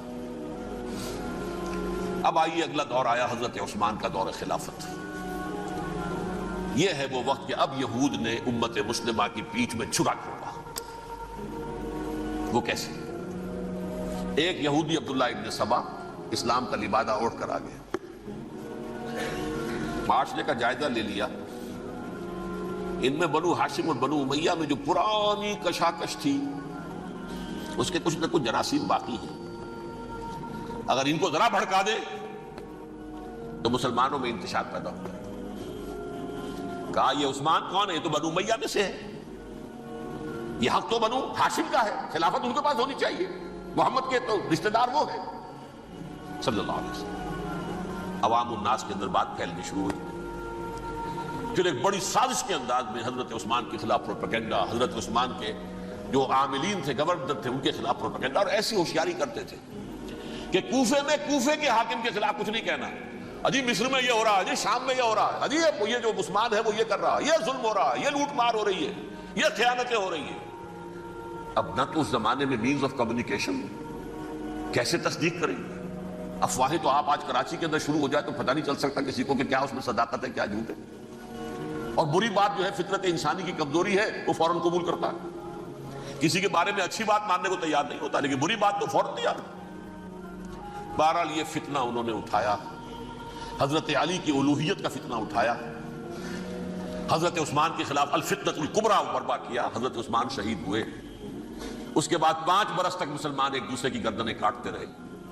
اب آئیے اگلا دور آیا حضرت عثمان کا دور خلافت۔ یہ ہے وہ وقت کہ اب یہود نے امت مسلمہ کی پیٹھ میں چھرا کھولا۔ وہ کیسے؟ ایک یہودی عبداللہ ابن سبا اسلام کا لبادہ اوڑھ کر آ گیا، معاشرے کا جائزہ لے لیا۔ ان میں بنو ہاشم اور بنو امیہ میں جو پرانی کشاکش تھی اس کے کچھ نہ کچھ جراثیم باقی ہیں، اگر ان کو ذرا بھڑکا دے تو مسلمانوں میں انتشار پیدا ہو جائے۔ کہا یہ عثمان کون ہے؟ یہ تو بنو امیہ میں سے ہے، یہ حق تو بنو ہاشم کا ہے، خلافت ان کے پاس ہونی چاہیے، محمد کے تو رشتہ دار وہ ہے صلی اللہ علیہ وسلم۔ عوام الناس کے اندر بات پھیلنی شروع ہوئی۔ پھر ایک بڑی سازش کے انداز میں حضرت عثمان کے خلاف پروپیگنڈا، حضرت عثمان کے جو عاملین تھے، گورنر تھے، ان کے خلاف پروپیگنڈا، اور ایسی ہوشیاری کرتے تھے کہ کوفے میں کوفے کے حاکم کے خلاف کچھ نہیں کہنا، اجی مصر میں یہ ہو رہا ہے، اجی شام میں یہ ہو رہا ہے، اجی یہ جو عثمان ہے وہ یہ کر رہا ہے، یہ ظلم ہو رہا ہے، یہ لوٹ مار ہو رہی ہے، یہ خیانتیں ہو رہی ہیں۔ اب نہ تو اس زمانے میں مینز آف کمیونیکیشن، کیسے تصدیق کریں؟ افواہیں تو آپ آج کراچی کے اندر شروع ہو جائے تو پتہ نہیں چل سکتا کسی کو کہ کیا اس میں صداقت ہے کیا جھوٹ ہے، اور بری بات جو ہے فطرت انسانی کی کمزوری ہے وہ فوراً قبول کرتا ہے، کسی کے بارے میں اچھی بات ماننے کو تیار نہیں ہوتا لیکن بری بات تو فوراً تیار۔ بہرحال یہ فتنہ انہوں نے اٹھایا، حضرت علی کی الوہیت کا فتنہ اٹھایا، حضرت عثمان کے خلاف الفتنۃ الکبریٰ برپا کیا، حضرت عثمان شہید ہوئے۔ اس کے بعد 5 برس تک مسلمان ایک دوسرے کی گردنیں کاٹتے رہے،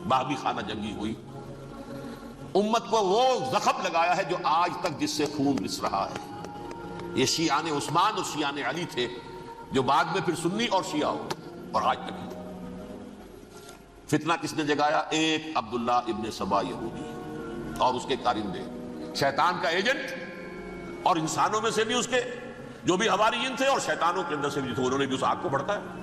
باہمی خانہ جنگی ہوئی، امت کو وہ زخم لگایا ہے جو آج تک جس سے خون رس رہا ہے۔ یہ شیعان عثمان اور شیعان علی تھے جو بعد میں پھر سنی اور شیعہ ہو، اور آج تک فتنہ کس نے جگایا؟ ایک عبداللہ ابن سبا یہودی اور اس کے کارندے، شیطان کا ایجنٹ، اور انسانوں میں سے بھی اس کے جو بھی حواریین تھے اور شیطانوں کے اندر سے بھی تھے، انہوں نے بھی اس آگ کو بھڑکایا۔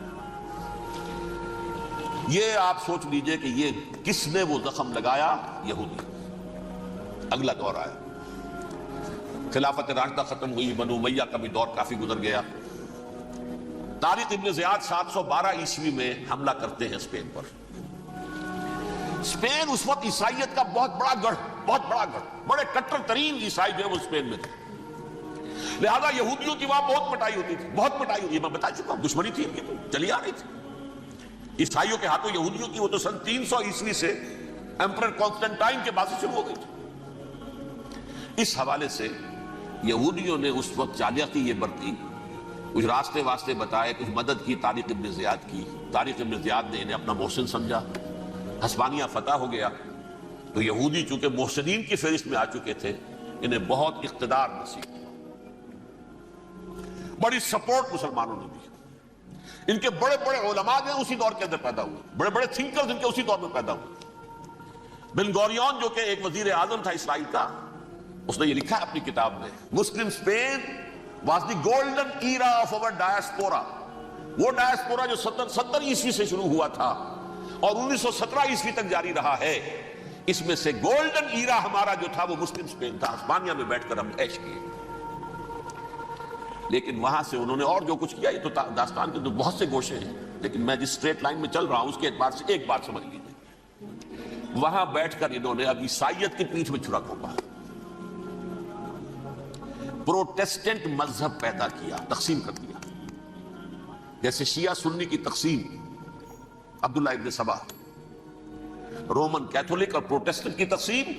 یہ آپ سوچ لیجئے کہ یہ کس نے وہ زخم لگایا؟ یہودی۔ اگلا دور آیا، خلافت راشدہ ختم ہوئی، بنو امیہ کا بھی دور کافی گزر گیا۔ طارق ابن زیاد 712 عیسوی میں حملہ کرتے ہیں اسپین پر۔ اسپین اس وقت عیسائیت کا بہت بڑا گڑھ، بڑے کٹر ترین عیسائی جو ہے وہ اسپین میں تھے، لہذا یہودیوں کی وہاں بہت پٹائی ہوتی تھی، بہت پٹائی ہوتی ہے، میں بتا چکا ہوں، دشمنی تھی ان کی تو چلی آ رہی تھی عیسائیوں کے ہاتھوں یہودیوں کی۔ وہ تو سن 300 عیسوی سے ایمپرر کانسٹنٹائن کے بعد سے شروع ہو گئی تھی۔ اس حوالے سے یہودیوں نے اس وقت چالاکی یہ برتی، کچھ راستے واسطے بتائے، کچھ مدد کی طارق ابن زیاد کی۔ طارق ابن زیاد نے انہیں اپنا محسن سمجھا، ہسپانیہ فتح ہو گیا تو یہودی چونکہ محسنین کی فہرست میں آ چکے تھے، انہیں بہت اقتدار نصیب، بڑی سپورٹ مسلمانوں نے دی۔ ان کے بڑے بڑے علماء جو ہیں اسی دور کے اندر پیدا ہوئے، بڑے بڑے تھنکرز ان کے اسی دور میں پیدا ہوئے۔ بن گوریون جو کہ ایک وزیر اعظم تھا اسرائیل کا، اس نے یہ لکھا ہے اپنی کتاب میں، Muslim Spain was the golden era of our diaspora. وہ ڈائسپورا جو 70 عیسوی سے شروع ہوا تھا اور 1917 عیسوی تک جاری رہا ہے، اس میں سے گولڈن ایرا ہمارا جو تھا وہ مسلم اسپین تھا۔ ہسپانیہ میں بیٹھ کر ہم عیش کیے، لیکن وہاں سے انہوں نے اور جو کچھ کیا، یہ تو داستان کے تو بہت سے گوشے ہیں، لیکن میں جس اسٹریٹ لائن میں چل رہا ہوں اس کے اعتبار سے ایک بات سمجھ لیجیے، وہاں بیٹھ کر انہوں نے اب عیسائیت کی پیٹھ میں چھرا گھونپا، پروٹیسٹنٹ مذہب پیدا کیا، تقسیم کر دیا، جیسے شیعہ سنی کی تقسیم، عبداللہ ابن سبا، رومن کیتھولک اور پروٹیسٹنٹ کی تقسیم،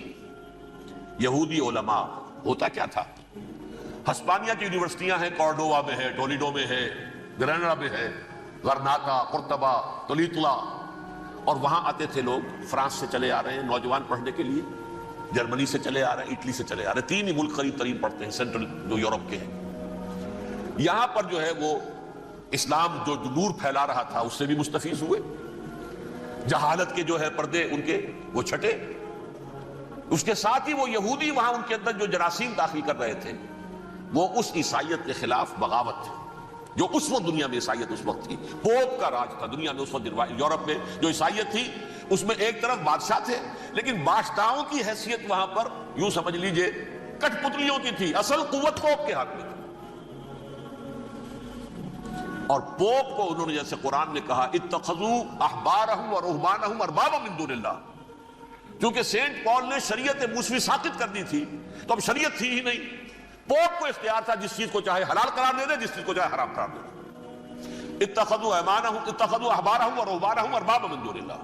یہودی علماء۔ ہوتا کیا تھا؟ ہسپانیہ کی یونیورسٹیاں ہیں، کارڈووا میں ہے، ٹولیڈو میں ہے، گریناڈا میں ہے، غرناطہ، قرطبہ، تولیتلا، اور وہاں آتے تھے لوگ، فرانس سے چلے آ رہے ہیں نوجوان پڑھنے کے لیے، جرمنی سے چلے آ رہے ہیں، اٹلی سے چلے آ رہے ہیں، 3 ہی ملک قریب ترین پڑھتے ہیں سینٹرل جو یورپ کے ہیں۔ یہاں پر جو ہے وہ اسلام جو نور پھیلا رہا تھا اس سے بھی مستفیض ہوئے، جہالت کے جو ہے پردے ان کے وہ چھٹے، اس کے ساتھ ہی وہ یہودی وہاں ان کے اندر جو جراثیم داخل کر رہے تھے وہ اس عیسائیت کے خلاف بغاوت تھی جو اس وقت دنیا میں عیسائیت اس وقت تھی۔ پوپ کا راج تھا دنیا میں اس وقت، یورپ میں جو عیسائیت تھی اس میں ایک طرف بادشاہ تھے، لیکن بادشاہوں کی حیثیت وہاں پر یوں سمجھ لیجئے کٹ پتلیوں کی تھی، اصل قوت پوپ کے ہاتھ میں تھی۔ اور پوپ کو انہوں نے جیسے قرآن نے کہا اتخذوا احبارهم ورهبانهم اربابا من دون اللہ، کیونکہ سینٹ پال نے شریعت موسوی ساقط کر دی تھی تو اب شریعت تھی ہی نہیں، پوپ کو اختیار تھا جس چیز کو چاہے حلال قرار دے دے، جس چیز کو چاہے حرام قرار دے دے۔ اتخذوا احبارهم ورهبانهم اربابا من دون اللہ۔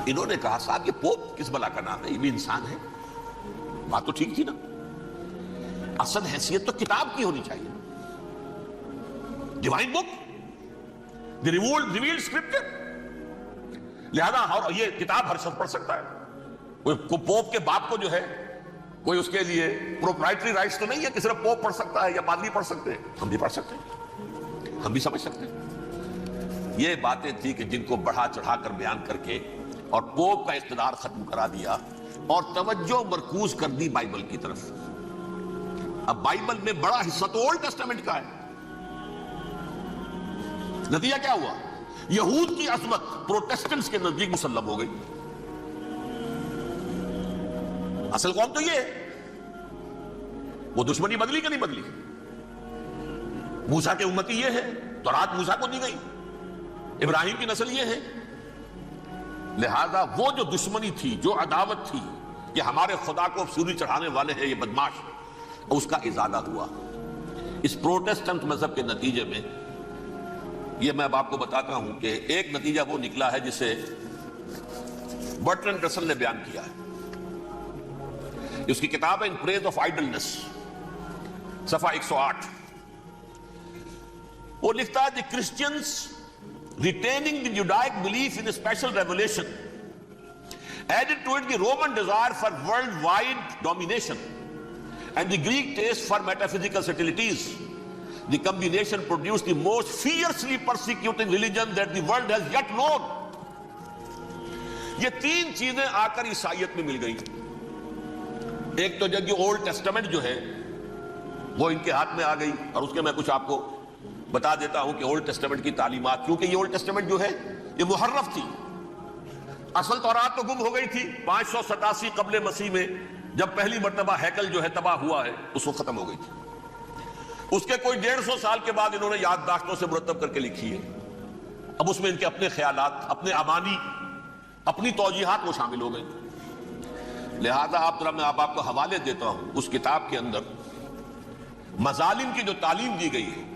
انہوں نے کہا صاحب یہ پوپ کس بلا کا نام ہے، یہ بھی انسان ہے، بات تو ٹھیک تھی نا، اصل حیثیت تو کتاب کی ہونی چاہیے، ڈیوائن بک، دی ریویلڈ اسکرپچر، لہذا یہ کتاب ہر شخص پڑھ سکتا ہے، کوئی پوپ کے باپ کو جو ہے کوئی اس کے لیے پروپرائٹری رائٹس تو نہیں ہے کہ صرف پوپ پڑھ سکتا ہے یا پادری پڑھ سکتے ہیں، ہم بھی پڑھ سکتے ہیں، ہم بھی سمجھ سکتے ہیں۔ یہ باتیں تھی کہ جن کو بڑھا چڑھا کر بیان کر کے اور پوپ کا اقتدار ختم کرا دیا اور توجہ مرکوز کر دی بائبل کی طرف۔ اب بائبل میں بڑا حصہ تو اولڈ ٹیسٹامنٹ کا ہے، نتیجہ کیا ہوا؟ یہود کی عظمت پروٹیسٹنٹس کے نزدیک مسلم ہو گئی۔ اصل قوم تو یہ ہے، وہ دشمنی بدلی کہ نہیں بدلی؟ موسیٰ کے امتی یہ ہے، تورات موسیٰ کو دی گئی، ابراہیم کی نسل یہ ہے، لہذا وہ جو دشمنی تھی، جو عداوت تھی کہ ہمارے خدا کو سوری چڑھانے والے ہیں یہ بدماش، اس کا ازالہ ہوا۔ اس پروٹیسٹنٹ مذہب کے نتیجے میں یہ میں اب آپ کو بتاتا ہوں کہ ایک نتیجہ وہ نکلا ہے جسے برٹرینڈ رسل نے بیان کیا ہے، اس کی کتاب ہے ان پریز آف آئیڈلنس، صفحہ 108۔ وہ لکھتا ہے دی Christians retaining the Judaic belief in a special revelation added to it the Roman desire for worldwide domination and the Greek taste for metaphysical subtleties. The combination produced the most fiercely persecuting religion that the world has yet known. یہ 3 چیزیں آ کر عیسائیت میں مل گئی۔ ایک تو جب یہ اولڈ ٹیسٹامنٹ جو ہے وہ ان کے ہاتھ میں آ گئی، اور اس کے میں کچھ آپ کو بتا دیتا ہوں کہ اولڈ ٹیسٹامنٹ کی تعلیمات، کیونکہ یہ اولڈ ٹیسٹامنٹ جو ہے یہ محرف تھی، اصل تورات تو گم ہو گئی تھی 587 قبل مسیح میں، جب پہلی مرتبہ ہیکل جو ہے تباہ ہوا ہے اس وقت ختم ہو گئی تھی۔ اس کے کوئی 150 سال کے بعد انہوں نے یادداشتوں سے مرتب کر کے لکھی ہے، اب اس میں ان کے اپنے خیالات، اپنے امانی، اپنی توجیحات وہ شامل ہو گئی۔ لہذا میں آپ کو حوالے دیتا ہوں، اس کتاب کے اندر مظالم کی جو تعلیم دی گئی ہے،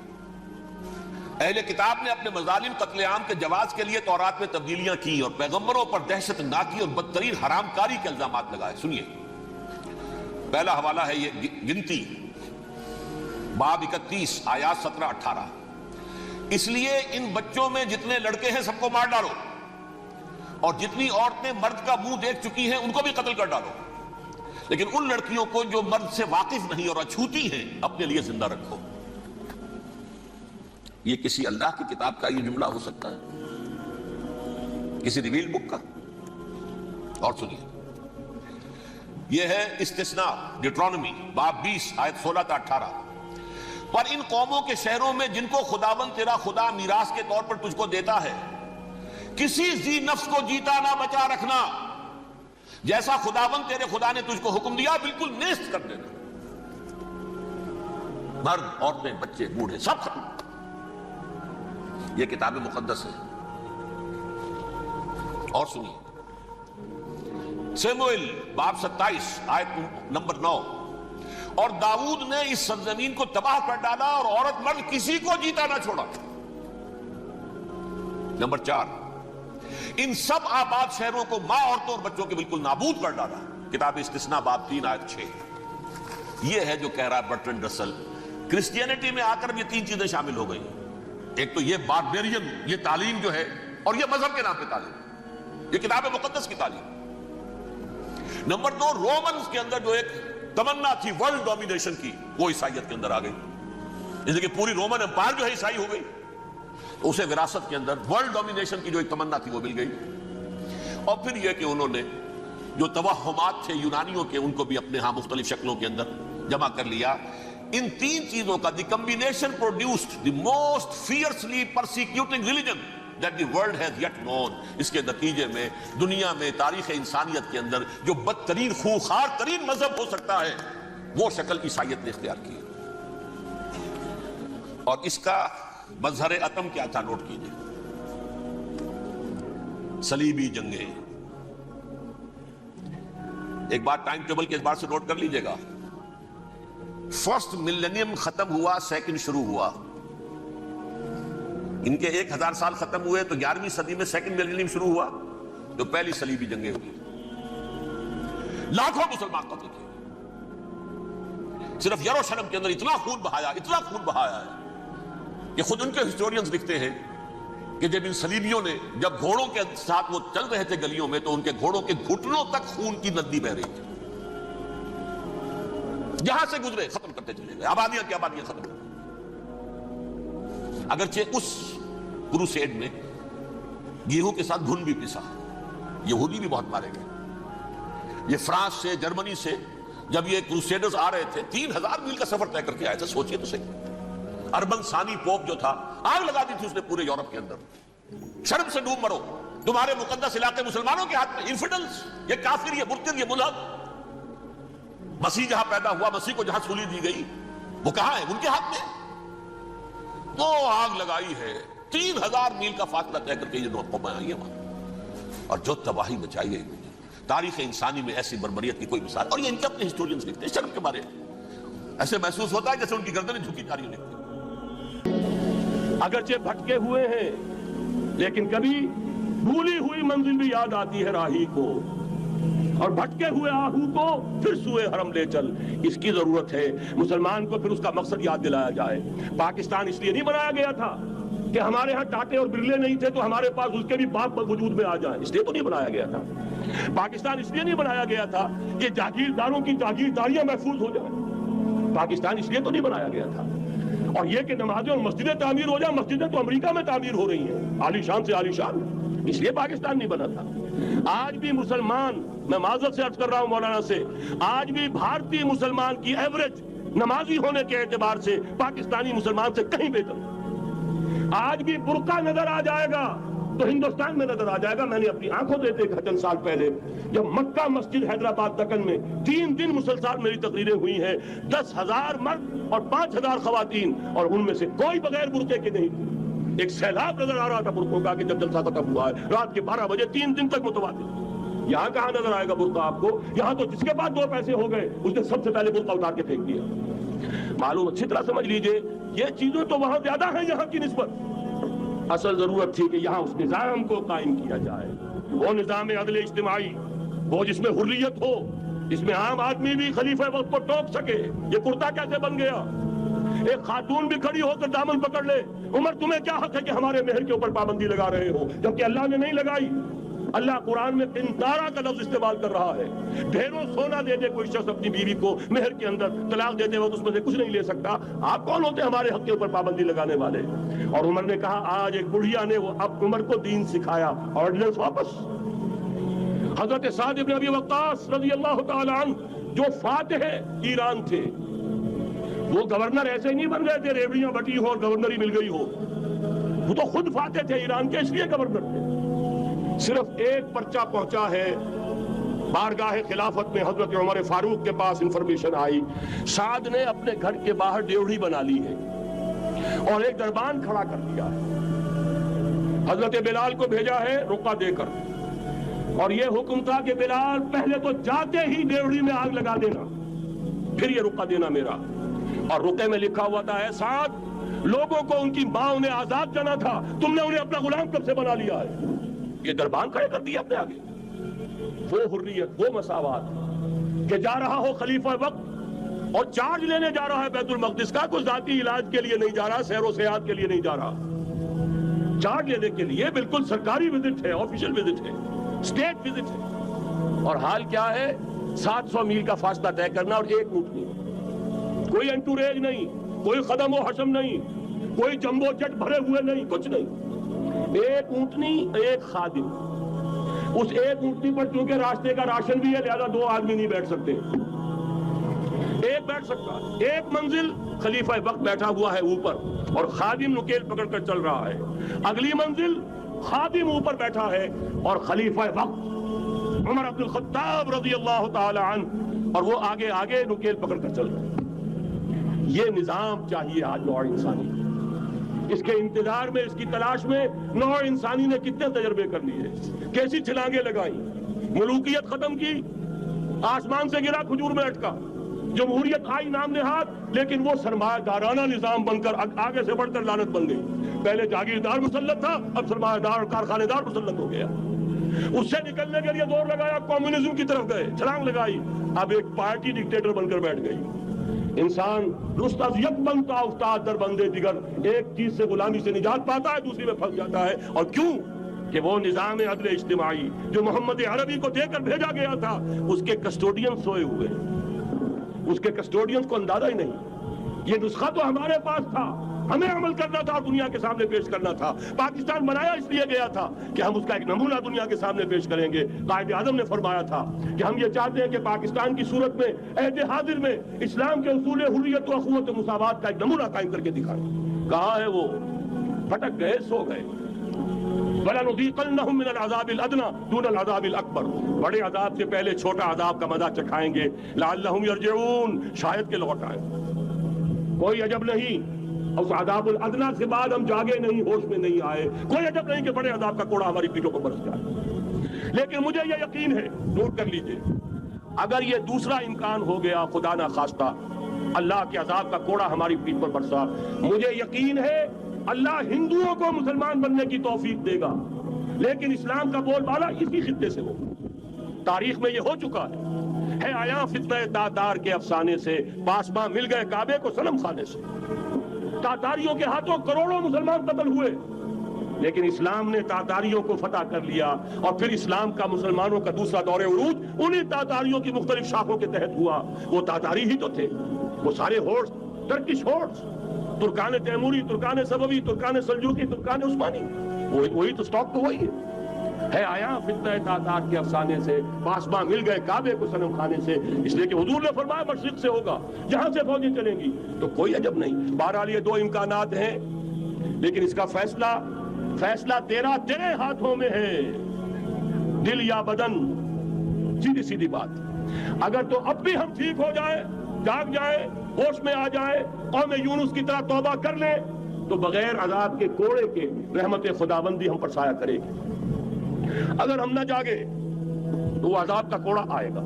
اہل کتاب نے اپنے مظالم قتل عام کے جواز کے لیے تورات میں تبدیلیاں کی اور پیغمبروں پر دہشت ناکی اور بدترین حرام کاری کے الزامات لگائے۔ سنیے، پہلا حوالہ ہے یہ گنتی باب 31 آیات 17-18۔ اس لیے ان بچوں میں جتنے لڑکے ہیں سب کو مار ڈالو، اور جتنی عورتیں مرد کا منہ دیکھ چکی ہیں ان کو بھی قتل کر ڈالو، لیکن ان لڑکیوں کو جو مرد سے واقف نہیں اور اچھوتی ہیں اپنے لیے زندہ رکھو۔ یہ کسی اللہ کی کتاب کا یہ جملہ ہو سکتا ہے؟ کسی ریویل بک کا؟ اور سنیے، یہ ہے استثناء ڈیٹرانومی باب 20 آیت 16-18۔ پر ان قوموں کے شہروں میں جن کو خداوند تیرا خدا میراث کے طور پر تجھ کو دیتا ہے، کسی ذی نفس کو جیتا نہ بچا رکھنا، جیسا خداوند تیرے خدا نے تجھ کو حکم دیا بالکل نیست کر دینا۔ مرد، عورتیں، بچے، بوڑھے سب ختم۔ یہ کتاب مقدس ہے۔ اور سنیے، سیموئیل باب 27 آیت نمبر 9۔ اور داؤد نے اس سرزمین کو تباہ کر ڈالا اور عورت مرد کسی کو جیتا نہ چھوڑا۔ نمبر 4، ان سب آباد شہروں کو ماں، عورتوں اور بچوں کے بالکل نابود کر ڈالا۔ کتاب استثناء باب 3 آیت 6۔ یہ ہے جو کہہ رہا ہے برٹرینڈ رسل، کرسچینٹی میں آ کر یہ 3 چیزیں شامل ہو گئی، ایک تو یہ باربیرین یہ تعلیم جو ہے، اور یہ مذہب کے نام پہ تعلیم، یہ کتاب مقدس کی تعلیم۔ نمبر دو، رومنز کے اندر جو ایک تمنا تھی ورلڈ ڈومینیشن کی، وہ عیسائیت کے اندر آ گئی، اس لیے کہ پوری رومن امپائر جو ہے عیسائی ہو گئی، اسے وراثت کے اندر ورلڈ ڈومینیشن کی جو ایک تمنا تھی وہ مل گئی۔ اور پھر یہ کہ انہوں نے جو توہمات تھے یونانیوں کے، ان کو بھی اپنے ہاں مختلف شکلوں کے اندر جمع کر لیا۔ ان تین چیزوں کا the combination produced the most fiercely persecuting religion that the world has yet known۔ اس کے نتیجے میں دنیا میں تاریخ انسانیت کے اندر جو بدترین خوخار ترین مذہب ہو سکتا ہے، وہ شکل عیسائیت نے اختیار کی۔ اور اس کا مظہر عتم کیا تھا، نوٹ کیجئے، صلیبی جنگیں۔ ایک بات ٹائم ٹیبل کے اعتبار سے نوٹ کر لیجئے گا، فرسٹ ملینیم ختم ہوا، سیکنڈ شروع ہوا۔ ان کے 1000 سال ختم ہوئے تو 11ویں صدی میں سیکنڈ ملینیم شروع ہوا، تو پہلی صلیبی جنگیں ہوئی، لاکھوں مسلمان قتل کیے۔ صرف یروشلم کے اندر اتنا خون بہایا ہے کہ خود ان کے ہسٹورینز لکھتے ہیں کہ جب ان صلیبیوں نے، جب گھوڑوں کے ساتھ وہ چل رہے تھے گلیوں میں، تو ان کے گھوڑوں کے گھٹنوں تک خون کی ندی بہ رہی تھی، جہاں سے گزرے ختم کرتے چلے گئے، آبادیاں کی آبادیاں ختم کرتے۔ اگرچہ اس کروسیڈ میں گیہوں کے ساتھ گھن بھی پسا، یہودی بھی بہت مارے گئے۔ یہ فرانس سے، جرمنی سے جب یہ کروسیڈرز آ رہے تھے، 3000 میل کا سفر طے کر کے آئے تھے، سوچئے تو صحیح۔ اربن ثانی پوپ جو تھا، آگ لگا دی تھی اس نے پورے یورپ کے اندر، شرم سے ڈوب مرو، تمہارے مقدس علاقے مسلمانوں کے ہاتھ میں، انفیڈلز، یہ کافر، یہ مرتد، یہ ملحد۔ مسیح جہاں پیدا ہوا، مسیح کو جہاں سولی دی گئی، وہ کہاں ہے؟ ان کے ہاتھ میں۔ وہ آگ لگائی ہے، 3000 میل کا فاصلہ طے کر کے یہ قومیں آئی ہیں وہاں، اور جو تباہی مچائی ہے تاریخ انسانی میں، ایسی بربریت کی کوئی مثال۔ اور یہ ان کے اپنے ہسٹورینز لکھتے ہیں شرم کے بارے میں، ایسے محسوس ہوتا ہے جیسے ان کی گردنیں جھکی جا رہی لکھتے ہیں۔ اگرچہ بھٹکے ہوئے ہیں، لیکن کبھی بھولی ہوئی منزل بھی یاد آتی ہے راہی کو، اور بھٹکے ہوئے آہو کو پھر سوئے حرم لے چل۔ اس کی ضرورت ہے مسلمان کو پھر اس کا مقصد یاد دلایا جائے۔ پاکستان اس لیے نہیں بنایا گیا تھا کہ ہمارے ہاں ٹاٹے اور برلے نہیں تھے تو ہمارے پاس اس کے بھی باپ وجود میں آ جائیں، اس لیے تو نہیں بنایا گیا تھا۔ پاکستان اس لیے نہیں بنایا گیا تھا کہ جاگیرداروں کی جاگیرداریاں محفوظ ہو جائیں، پاکستان اس لیے تو نہیں بنایا گیا تھا۔ اور یہ کہ نمازیں اور مسجدیں تعمیر ہو جائیں، مسجدیں تو امریکہ میں تعمیر ہو رہی ہیں، عالی شان سے عالی شان، اس لیے پاکستان نہیں بنا تھا۔ آج بھی مسلمان، میں معذرت سے عرض کر رہا ہوں مولانا سے، آج بھی بھارتی مسلمان کی ایوریج نمازی ہونے کے اعتبار سے پاکستانی مسلمان سے کہیں بہتر۔ آج بھی برقع نظر آ جائے گا تو ہندوستان میں نظر آ جائے گا۔ میں نے اپنی آنکھوں سے دیکھا چند سال پہلے، جب مکہ مسجد حیدرآباد دکن میں 3 دن مسلسل میری تقریریں ہوئی ہیں، 10,000 مرد اور 5,000 خواتین، اور ان میں سے کوئی بغیر برقعے کے نہیں تھی۔ ایک سیلاب نظر آ رہا تھا برقعوں کا کہ جب جلسہ ختم ہوا ہے، رات کے 12 بجے 3 دن تک متواتر۔ یہاں کہاں نظر آئے گا برقع آپ کو؟ یہاں تو جس کے بعد 2 پیسے ہو گئے اس نے سب سے پہلے برقع اتار کے پھینک دیا۔ معلوم اچھی طرح سمجھ لیجئے، یہ چیزیں تو وہاں زیادہ ہیں یہاں کی نسبت۔ اصل ضرورت تھی کہ یہاں اس نظام کو قائم کیا جائے، وہ نظام عدل اجتماعی، وہ جس میں حریت ہو، جس میں عام آدمی بھی خلیفہ وقت کو ٹوک سکے۔ یہ کرتا کیسے بن گیا؟ ایک خاتون بھی کھڑی ہو کر دامن پکڑ لے، عمر تمہیں کیا حق ہے کہ ہمارے مہر کے اوپر پابندی لگا رہے ہو، جبکہ اللہ نے نہیں لگائی۔ اللہ قرآن میں قنطارہ کا لفظ استعمال کر رہا ہے۔ ڈھیروں سونا دے دے کوئی شخص اپنی بیوی کو مہر کے اندر، طلاق دیتے وقت اس میں سے کچھ نہیں لے سکتا، آپ کون ہوتے ہمارے حق کے اوپر پابندی لگانے والے؟ اور عمر نے کہا، آج ایک بڑھیا نے وہ اب عمر کو دین سکھایا، آرڈیننس واپس۔ حضرت سعد بن ابی وقاص رضی اللہ تعالی عنہ جو فاتح ایران تھے، وہ گورنر ایسے ہی نہیں بن گئے تھے ریوڑیاں بٹی ہو اور گورنری مل گئی ہو، وہ تو خود فاتح تھے ایران کے، اس لیے گورنر تھے۔ صرف ایک پرچہ پہنچا ہے بارگاہ خلافت میں، حضرت عمر فاروق کے پاس انفارمیشن آئی، سعد نے اپنے گھر کے باہر ڈیوڑی بنا لی ہے اور ایک دربان کھڑا کر دیا ہے، حضرت بلال کو بھیجا ہے رقعہ دے کر، اور یہ حکم تھا کہ بلال پہلے تو جاتے ہی ڈیوڑی میں آگ لگا دینا، پھر یہ رقعہ دینا میرا۔ اور رقعے میں لکھا ہوا تھا، ہے سعد، لوگوں کو ان کی ماں نے آزاد کرنا تھا، تم نے انہیں اپنا غلام کب سے بنا لیا ہے؟ یہ دربان کھڑے کر دیا اپنے آگے۔ وہ حریت، وہ مساوات کہ جا رہا ہو خلیفہ وقت اور چارج لینے جا رہا ہے بیت المقدس کا، کوئی ذاتی علاج کے لیے نہیں جا رہا، سیر و سیاحت کے لیے نہیں جا رہا، چارج لینے کے لیے بالکل سرکاری وزٹ ہے، آفیشل وزٹ ہے، اسٹیٹ وزٹ ہے، اور حال کیا ہے 700 میل کا فاصلہ طے کرنا اور ایک اونٹنی، کوئی انٹوریج نہیں، کوئی خدم و حشم نہیں، کوئی جمبو جٹ بھرے ہوئے نہیں، کچھ نہیں، ایک اونٹنی ایک خادم، اس ایک اونٹنی پر چونکہ راستے کا راشن بھی ہے لہذا 2 آدمی نہیں بیٹھ سکتے، ایک بیٹھ سکتا، ایک منزل خلیفہ وقت بیٹھا ہوا ہے اوپر اور خادم نکیل پکڑ کر چل رہا ہے، اگلی منزل خادم اوپر بیٹھا ہے اور خلیفہ وقت عمر بن الخطاب رضی اللہ تعالی عنہ اور وہ آگے آگے نکیل پکڑ کر چل رہا ہے۔ یہ نظام چاہیے آج نوع انسانی، اس کے انتظار میں، اس کی تلاش میں نوع انسانی نے کتنے تجربے کر لیے، کیسی چھلانگیں لگائیں، ملوکیت ختم کی، آسمان سے گرا کھجور میں اٹکا، جمہوریت آئی نام نہاد لیکن وہ سرمایہ دارانہ نظام بن کر آگے سے بڑھ کر لعنت بن گئی، پہلے جاگیردار مسلط تھا اب سرمایہ دار اور کارخانے دار مسلط ہو گیا، اس سے نکلنے کے لیے زور لگایا کمیونزم کی طرف گئے، چھلانگ لگائی، اب ایک پارٹی ڈکٹیٹر بن کر بیٹھ گئی، انسان رست از یک بنتا افتاد در بندے دیگر، ایک چیز سے غلامی سے نجات پاتا ہے دوسری میں پھنس جاتا ہے، اور کیوں کہ وہ نظام عدل اجتماعی جو محمد عربی کو دے کر بھیجا گیا تھا اس کے کسٹوڈین سوئے ہوئے، اس کے کسٹوڈین کو اندازہ ہی نہیں، یہ نسخہ تو ہمارے پاس تھا، ہمیں عمل کرنا تھا اور دنیا کے سامنے پیش کرنا تھا، پاکستان بنایا اس لیے گیا تھا کہ ہم اس کا ایک نمونہ دنیا کے سامنے پیش کریں گے، قائد اعظم نے فرمایا تھا کہ ہم یہ چاہتے ہیں کہ پاکستان کی صورت میں عہد حاضر میں اسلام کے اصول حریت و اخوت و مساوات کا ایک نمونہ قائم کر کے دکھائیں، کہاں ہے وہ؟ پھٹک گئے، سو گئے، وَلَنُذِيقَنَّهُم مِّنَ الْعَذَابِ الْأَدْنَىٰ دُونَ الْعَذَابِ الْأَكْبَرِ، بڑے عذاب سے پہلے چھوٹا عذاب کا مزہ چکھائیں گے، لَعَلَّهُمْ يَرْجِعُونَ، شاید کہ لوٹ آئیں۔ کوئی عجب نہیں اس عذاب الادنیٰ کے بعد ہم جاگے نہیں، ہوش میں نہیں آئے، کوئی عجب نہیں کہ بڑے عذاب کا کوڑا ہماری پیٹھوں پر برس جائے، لیکن مجھے یہ یقین ہے، نوٹ کر لیجئے، اگر یہ دوسرا امکان ہو گیا خدا نہ خواستہ اللہ کے عذاب کا کوڑا ہماری پیٹھ پر برسا، مجھے یقین ہے اللہ ہندوؤں کو مسلمان بننے کی توفیق دے گا، لیکن اسلام کا بول بالا اسی خطے سے ہوگا، تاریخ میں یہ ہو چکا ہے آیا فتنہ تاتار کے افسانے سے، پاسباں مل گئے کعبے کو صنم خانے سے، تاتاریوں کے ہاتھوں کروڑوں مسلمان قتل ہوئے، لیکن اسلام نے تاتاریوں کو فتح کر لیا، اور پھر اسلام کا مسلمانوں کا دوسرا دور عروج انہی تاتاریوں کی مختلف شاخوں کے تحت ہوا، وہ تاتاری ہی تو تھے، وہ سارے ہورس، ٹرکش ہورس، ترکان تیموری، ترکان سبوی، ترکان سلجوقی، ترکان عثمانی، وہی تو سٹاک تو وہی ہے آیا فتنہ تاتار کے افسانے سے، پاسباں مل گئے کعبے کو صنم خانے سے، اس لیے کہ حضور نے فرمایا مشرق سے ہوگا، جہاں سے فوجیں چلیں گی، تو کوئی عجب نہیں، بہرحال یہ 2 امکانات ہیں، لیکن اس کا فیصلہ تیرے ہاتھوں میں ہے، دل یا بدن، سیدھی سیدھی بات، اگر تو اب بھی ہم ٹھیک ہو جائیں، جاگ جائیں، ہوش میں آ جائیں، قوم یونس کی طرح توبہ کر لیں، تو بغیر عذاب کے کوڑے کے رحمت خداوندی ہم پر سایہ کرے گی، اگر ہم نہ جاگے تو وہ عذاب کا کوڑا آئے گا،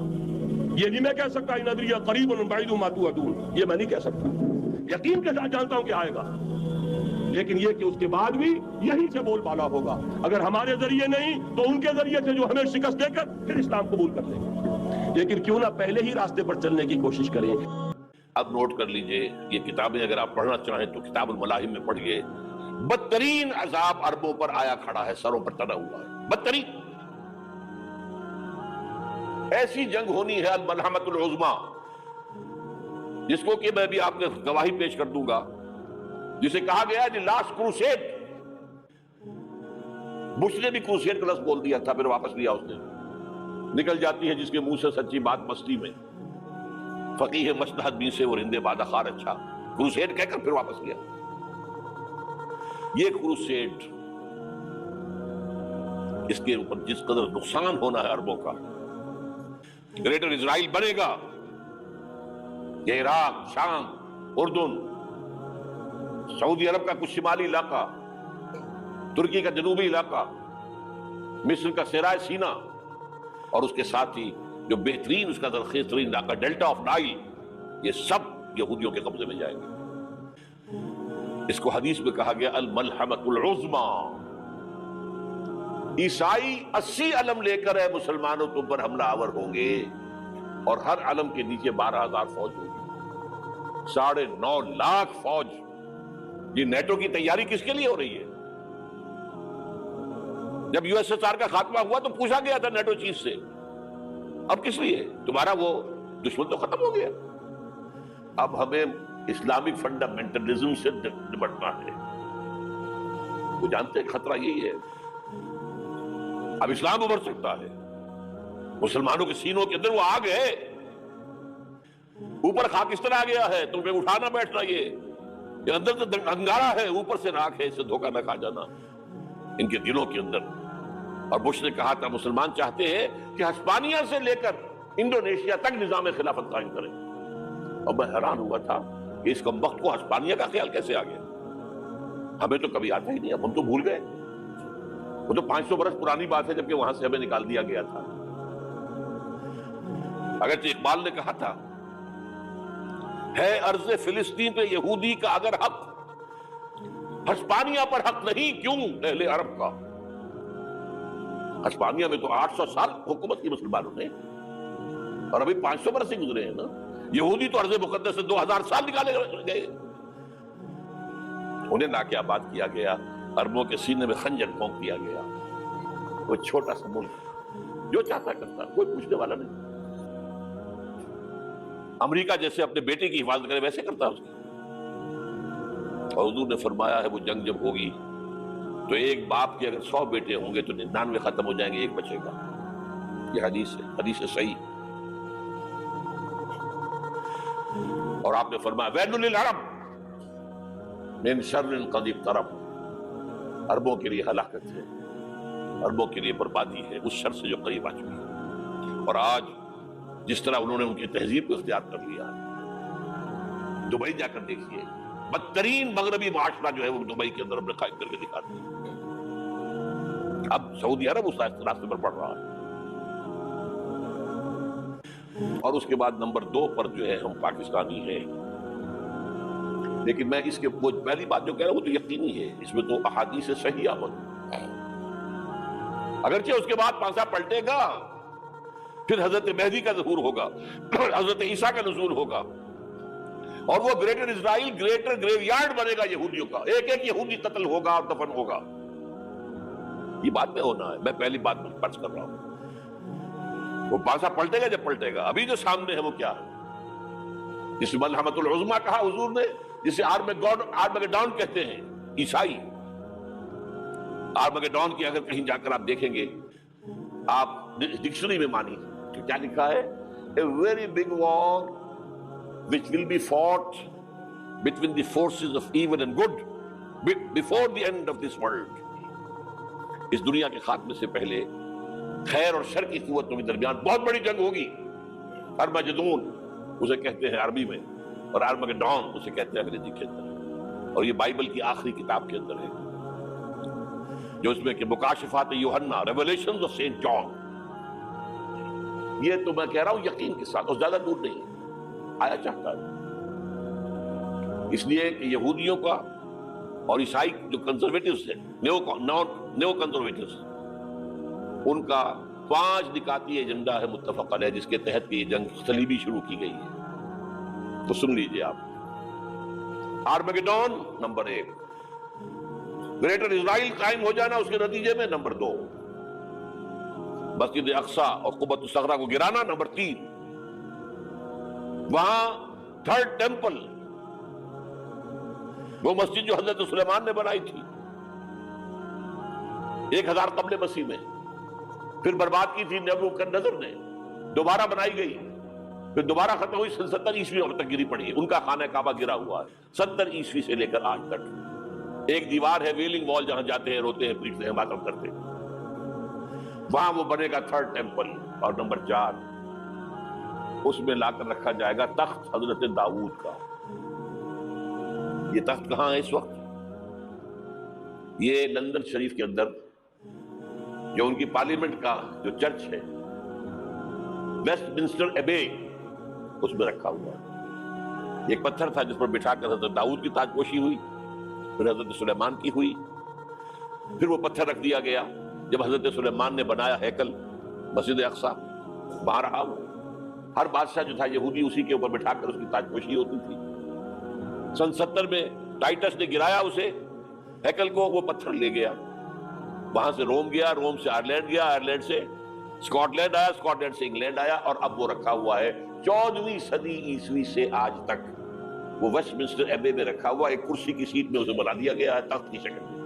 یہ نہیں میں کہہ سکتا ان ادری قریب بعید ما توعدون، یہ میں نہیں کہہ سکتا، یقین کے ساتھ جانتا ہوں کہ آئے گا، لیکن یہ کہ اس کے بعد بھی یہیں سے بول بالا ہوگا، اگر ہمارے ذریعے نہیں تو ان کے ذریعے سے جو ہمیں شکست دے کر پھر اسلام قبول کر لیں گے، لیکن کیوں نہ پہلے ہی راستے پر چلنے کی کوشش کریں۔ اب نوٹ کر لیجئے یہ کتابیں اگر آپ پڑھنا چاہیں تو کتاب الملاحم میں پڑھیے، بدترین عذاب عربوں پر آیا کھڑا ہے، سروں پر تنا ہوا ہے، بدترین، ایسی جنگ ہونی ہے الملحمۃ العظمیٰ، جس کو کہ میں بھی آپ کے گواہی پیش کر دوں گا، جسے کہا گیا ہے لاسٹ کروسیڈ، بش نے بھی کروسیڈ کا لفظ بول دیا تھا، پھر واپس لیا اس نے، نکل جاتی ہے جس کے منہ سے سچی بات مستی میں، فقیہ مصلحت بھی سے اور ہندے بادہ خار اچھا، کروسیڈ کہہ کر پھر واپس لیا، یہ کروسیڈ اس کے اوپر جس قدر نقصان ہونا ہے عربوں کا، گریٹر اسرائیل بنے گا، یہ عراق، شام، اردن، سعودی عرب کا کچھ شمالی علاقہ، ترکی کا جنوبی علاقہ، مصر کا صحرائے سینا، اور اس کے ساتھ ہی جو بہترین اس کا زرخیز ترین علاقہ ڈیلٹا آف نائل، یہ سب یہودیوں کے قبضے میں جائیں گے۔ اس کو حدیث میں کہا گیا الملحمۃ العظمیٰ، عیسائی 80 علم لے کر مسلمانوں کے اوپر حملہ آور ہوں گے، اور ہر علم کے نیچے 12,000 فوج ہوگی، 9.5 لاکھ فوج۔ یہ نیٹو کی تیاری کس کے لیے ہو رہی ہے؟ جب USSR کا خاتمہ ہوا تو پوچھا گیا تھا نیٹو چیف سے اب کس لیے تمہارا وہ دشمن تو ختم ہو گیا، اب ہمیں اسلامک فنڈامنٹلزم سے نمٹنا ہے۔ وہ جانتے ہیں خطرہ یہی ہے، اب اسلام ابھر سکتا ہے، مسلمانوں کے سینوں کے اندر وہ آگ ہے، اوپر خاکستر آ گیا ہے، تم پہ اٹھانا بیٹھنا، یہ اندر تو انگارہ ہے، اوپر سے راکھ ہے، اسے دھوکہ نہ کھا جانا ان کے دلوں کے اندر۔ اور بش نے کہا تھا مسلمان چاہتے ہیں کہ ہسپانیہ سے لے کر انڈونیشیا تک نظام خلافت قائم کریں، اور میں حیران ہوا تھا کہ اس کمبخت کو ہسپانیہ کا خیال کیسے آ گیا، ہمیں تو کبھی آتا ہی نہیں، اب ہم تو بھول گئے، وہ تو 500 برس پرانی بات ہے جبکہ وہاں سے ہمیں نکال دیا گیا تھا۔ اگرچہ اقبال نے کہا تھا ہے ارض فلسطین پہ یہودی کا اگر حق، ہسپانیہ پر حق نہیں کیوں اہل عرب کا؟ ہسپانیہ میں تو 800 سال حکومت کی مسلمانوں نے، اور ابھی 500 برس سے گزرے ہیں نا، یہودی تو ارض مقدس سے 2000 سال نکالے گئے، انہیں ناکہ آباد کیا گیا، عربوں کے سینے میں خنجر پھونک دیا گیا۔ وہ چھوٹا سا ملک جو چاہتا کرتا، کوئی پوچھنے والا نہیں۔ امریکہ جیسے اپنے بیٹے کی حفاظت کرے ویسے کرتا ہے اس کی، اور حضور نے فرمایا ہے وہ جنگ جب ہوگی تو ایک باپ کے اگر 100 بیٹے ہوں گے تو 99 ختم ہو جائیں گے، ایک بچے گا، یہ حدیث ہے، حدیث صحیح۔ اور آپ نے فرمایا ویل للعرب من شر قد اقترب، عربوں کے لیے ہلاکت ہے، عربوں کے لیے بربادی ہے اس شر سے جو قریب آ چکی ہے۔ اور آج جس طرح انہوں نے ان کی تہذیب کو اختیار کر لیا ہے، دبئی جا کر دیکھیے، بدترین مغربی معاشرہ جو ہے وہ دبئی کے اندر ہم نے قائم کر کے دکھا دیا۔ اب سعودی عرب اس راستے پر بڑھ رہا ہے، اور اس کے بعد نمبر 2 پر جو ہے ہم پاکستانی ہیں۔ لیکن میں اس کے وہ پہلی بات جو کہہ رہا ہوں وہ تو یقینی ہے، اس میں تو احادیث صحیحہ موجود ہے، اگرچہ اس کے بعد پانسا پلٹے گا، پھر حضرت مہدی کا ظہور ہوگا، حضرت عیسیٰ کا نزول ہوگا، اور وہ گریٹر اسرائیل گریٹر گریو یارڈ بنے گا یہودیوں کا، ایک ایک یہودی قتل ہوگا اور دفن ہوگا۔ یہ بات میں ہونا ہے، میں پہلی بات میں فرض کر رہا ہوں۔ وہ پانسا پلٹے گا جب پلٹے گا، ابھی جو سامنے ہے وہ کیا ہے؟ جس ملحمۃ العظمیٰ کہا حضور نے، جسے آرمگیڈون کہتے ہیں عیسائی، آرمگیڈون کی اگر کہیں جا کر آپ دیکھیں گے، آپ ڈکشنری میں مانی تو کیا لکھا ہے؟ A very big war which will be fought between the forces of evil and good before the end of this world۔ اس دنیا کے خاتمے سے پہلے خیر اور شر کی قوتوں کے درمیان بہت بڑی جنگ ہوگی، ارمجدون اسے کہتے ہیں عربی میں، اور آرمگیڈون اسے کہتے ہیں انگریزی کے اندر، اور یہ بائبل کی آخری کتاب کے اندر ہے، جو اس میں کہ مکاشفات یوحنا، ریولیشنز آف سینٹ جان۔ یہ تو میں کہہ رہا ہوں یقین کے ساتھ، اور زیادہ دور نہیں آیا چاہتا ہے، اس لیے کہ یہودیوں کا اور عیسائی جو کنزرویٹوز ہیں، نیو کنزرویٹوز، ان کا 5 نکاتی ایجنڈا ہے متفق علیہ، جس کے تحت یہ جنگ صلیبی شروع کی گئی ہے۔ تو سن لیجئے آپ، آرمگیڈون نمبر 1، گریٹر اسرائیل قائم ہو جانا اس کے نتیجے میں نمبر 2، مسجد اقصی اور قبۃ الصغریٰ کو گرانا نمبر 3، وہاں 3rd ٹیمپل، وہ مسجد جو حضرت سلیمان نے بنائی تھی 1000 قبل مسیح میں، پھر برباد کی تھی نبوکدنضر نے، دوبارہ بنائی گئی، پھر دوبارہ ختم ہوئی 70 عیسوی تک گری پڑی ہے، ان کا خانہ کعبہ گرا ہوا ہے 70 عیسوی سے لے کر آج تک۔ ایک دیوار ہے ویلنگ وال، جہاں جاتے ہیں، روتے ہیں، پیٹتے ہیں، ماتم کرتے ہیں، وہاں وہ بنے گا 3rd ٹیمپل۔ اور نمبر 4، اس میں لا کر رکھا جائے گا تخت حضرت داؤد کا۔ یہ تخت کہاں ہے اس وقت؟ یہ لندن شریف کے اندر جو ان کی پارلیمنٹ کا جو چرچ ہے، ویسٹ منسٹر ایبے، اس میں رکھا ہوا ہے۔ ایک پتھر تھا جس پر بٹھا کر حضرت داؤد کی تاج پوشی ہوئی، پھر حضرت سلیمان کی ہوئی، پھر وہ پتھر رکھ دیا گیا جب حضرت سلیمان نے بنایا ہیکل مسجد اقصی، وہاں رہا وہ۔ ہر بادشاہ جو تھا یہودی اسی کے اوپر بٹھا کر اس کی تاج پوشی ہوتی تھی۔ سن 70 میں ٹائٹس نے گرایا اسے ہیکل کو، وہ پتھر لے گیا وہاں سے روم گیا، روم سے آئرلینڈ گیا، آئرلینڈ سے اسکاٹ لینڈ آیا، اسکاٹ لینڈ سے انگلینڈ آیا، اور اب وہ رکھا ہوا ہے 14ویں صدی عیسوی سے آج تک وہ ویسٹ منسٹر ایبے میں رکھا ہوا، ایک کرسی کی سیٹ میں اسے بنا دیا گیا ہے تخت کی شکل میں۔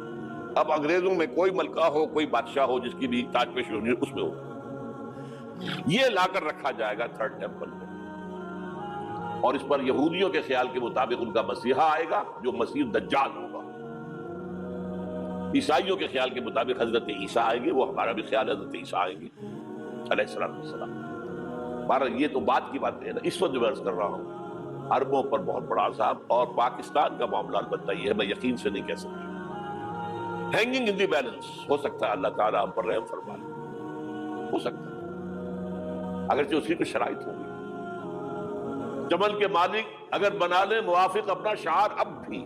اب انگریزوں میں کوئی ملکہ ہو، کوئی بادشاہ ہو جس کی بھی تاج پوشی ہونی اس میں ہو، یہ لا کر رکھا جائے گا تھرڈ ٹیمپل میں، اور اس پر یہودیوں کے خیال کے مطابق ان کا مسیحا آئے گا جو مسیح دجال ہوگا، عیسائیوں کے خیال کے مطابق حضرت عیسیٰ آئیں گے، وہ ہمارا بھی خیال ہے حضرت عیسیٰ آئیں گے علیہ السلام۔ بہرحال یہ تو بات کی بات ہے نا، اس وقت جو میں عرض کر رہا ہوں عربوں پر بہت بڑا عذاب، اور پاکستان کا معاملہ البتہ یہ ہے، میں یقین سے نہیں کہہ سکتا، ہینگنگ ان دی بیلنس، ہو سکتا ہے اللہ تعالیٰ ہم پر رحم فرما لے، ہو سکتا ہے، اگرچہ اسی کی شرائط ہوگی۔ چمن کے مالک اگر بنا لیں موافق اپنا شعار، اب بھی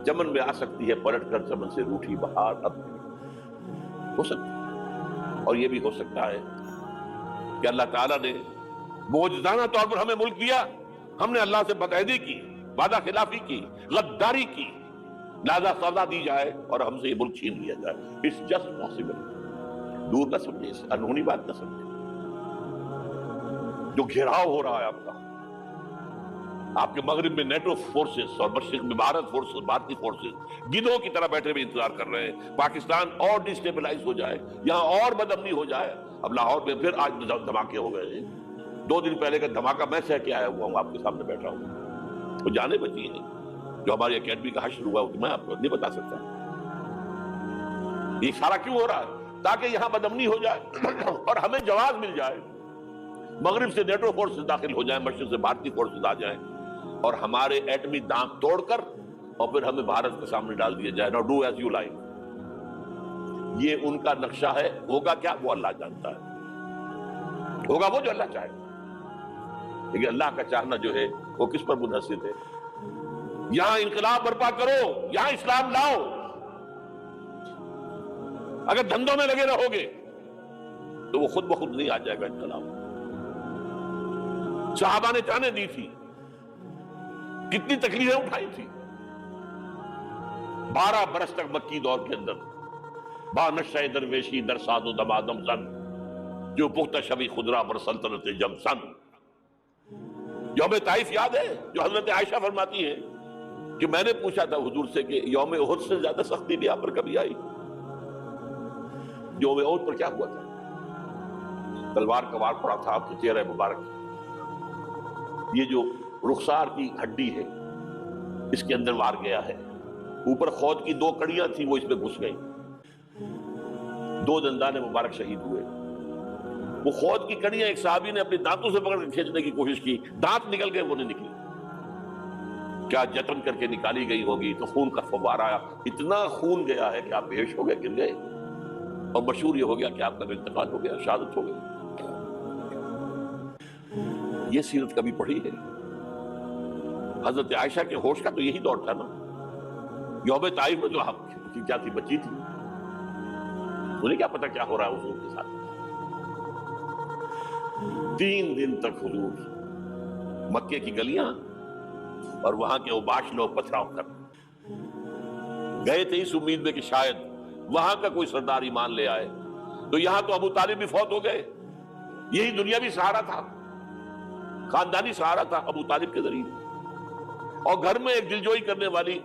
چمن میں آ سکتی ہے پلٹ کر چمن سے روٹھی بہار، اب بھی ہو سکتا ہے۔ اور یہ بھی ہو سکتا ہے کہ اللہ تعالیٰ نے معجزانہ طور پر ہمیں ملک دیا، ہم نے اللہ سے بدعہدی کی، وعدہ خلافی کی، غداری کی، لہذا سزا دی جائے اور ہم سے یہ ملک چھین لیا جائے۔ اٹس جسٹ پاسبل، دور نہ سمجھے، اس انہونی بات نہ سمجھے۔ جو گھیراؤ ہو رہا ہے آپ کے مغرب میں نیٹو فورسز اور مشرق میں بھارت فورسز، بھارتی فورسز گدھوں کی طرح بیٹھے ہوئے انتظار کر رہے ہیں پاکستان اور ڈسٹیبلائز ہو جائے، یہاں اور بدامنی ہو جائے۔ اب لاہور میں پھر آج دھماکے ہو گئے ہیں، 2 دن پہلے کا دھماکہ میں سہ کے آیا ہوا ہوں، آپ کے سامنے بیٹھا ہوں، وہ جانے بچی ہیں۔ جو ہماری اکیڈمی کا حشر ہوا میں آپ کو نہیں بتا سکتا، یہ سارا کیوں ہو رہا ہے؟ تاکہ یہاں بدامنی ہو جائے اور ہمیں جواز مل جائے، مغرب سے نیٹو فورسز داخل ہو جائیں، مشرق سے بھارتی فورسز آ جائیں، اور ہمارے ایٹمی دانت توڑ کر اور پھر ہمیں بھارت کے سامنے ڈال دیا جائے۔ Now do as you like۔ یہ ان کا نقشہ ہے، ہوگا کیا وہ اللہ جانتا ہے، ہوگا وہ جو اللہ چاہے، لیکن اللہ کا چاہنا جو ہے وہ کس پر منحصر ہے؟ یہاں انقلاب برپا کرو، یہاں اسلام لاؤ، اگر دھندوں میں لگے رہو گے تو وہ خود بخود نہیں آ جائے گا انقلاب۔ صحابہ نے جانیں دی تھی، کتنی تکلیفیں اٹھائی تھی، 12 برس تک مکی دور کے اندر با نشہ درویشی در ساد و دمادم زن، جو پختہ شبی خدرہ پر سلطنت جم سن۔ یوم طائف یاد ہے جو حضرت عائشہ فرماتی ہیں کہ میں نے پوچھا تھا حضور سے کہ یوم احد سے زیادہ سختی بھی آپ پر کبھی آئی؟ یوم احد پر کیا ہوا تھا؟ تلوار کا وار پڑا تھا آپ کے چہرے مبارک، یہ جو رخسار کی ہڈی ہے اس کے اندر وار گیا ہے، اوپر خود کی 2 کڑیاں تھیں وہ اس میں گھس گئیں، 2 دندان مبارک شہید ہوئے۔ وہ خود کی کڑیاں ایک صحابی نے اپنے دانتوں سے پکڑ کر کھینچنے کی کوشش کی، دانت نکل گئے، وہ نہیں نکلی، کیا جتن کر کے نکالی گئی ہوگی تو خون کا فوارہ آیا، اتنا خون گیا ہے کہ آپ بے ہوش ہو گئے، گر گئے، اور مشہور یہ ہو گیا کہ آپ کا انتقال ہو گیا، شہادت ہو گئی۔ یہ سیرت کبھی پڑھی ہے؟ حضرت عائشہ کے ہوش کا تو یہی دور تھا نا، یوم طائف میں جو کیا تھی، بچی تھی، انہیں کیا پتا کیا ہو رہا ہے حضور کے ساتھ۔ 3 دن تک حضور مکے کی گلیاں اور وہاں کے اوباش لوگ پتھراؤ کر گئے تھے اس امید میں کہ شاید وہاں کا کوئی سردار ایمان لے آئے، تو یہاں تو ابو طالب بھی فوت ہو گئے، یہی دنیاوی سہارا تھا، خاندانی سہارا تھا ابو طالب کے ذریعے، اور گھر میں ایک دلجوئی کرنے والی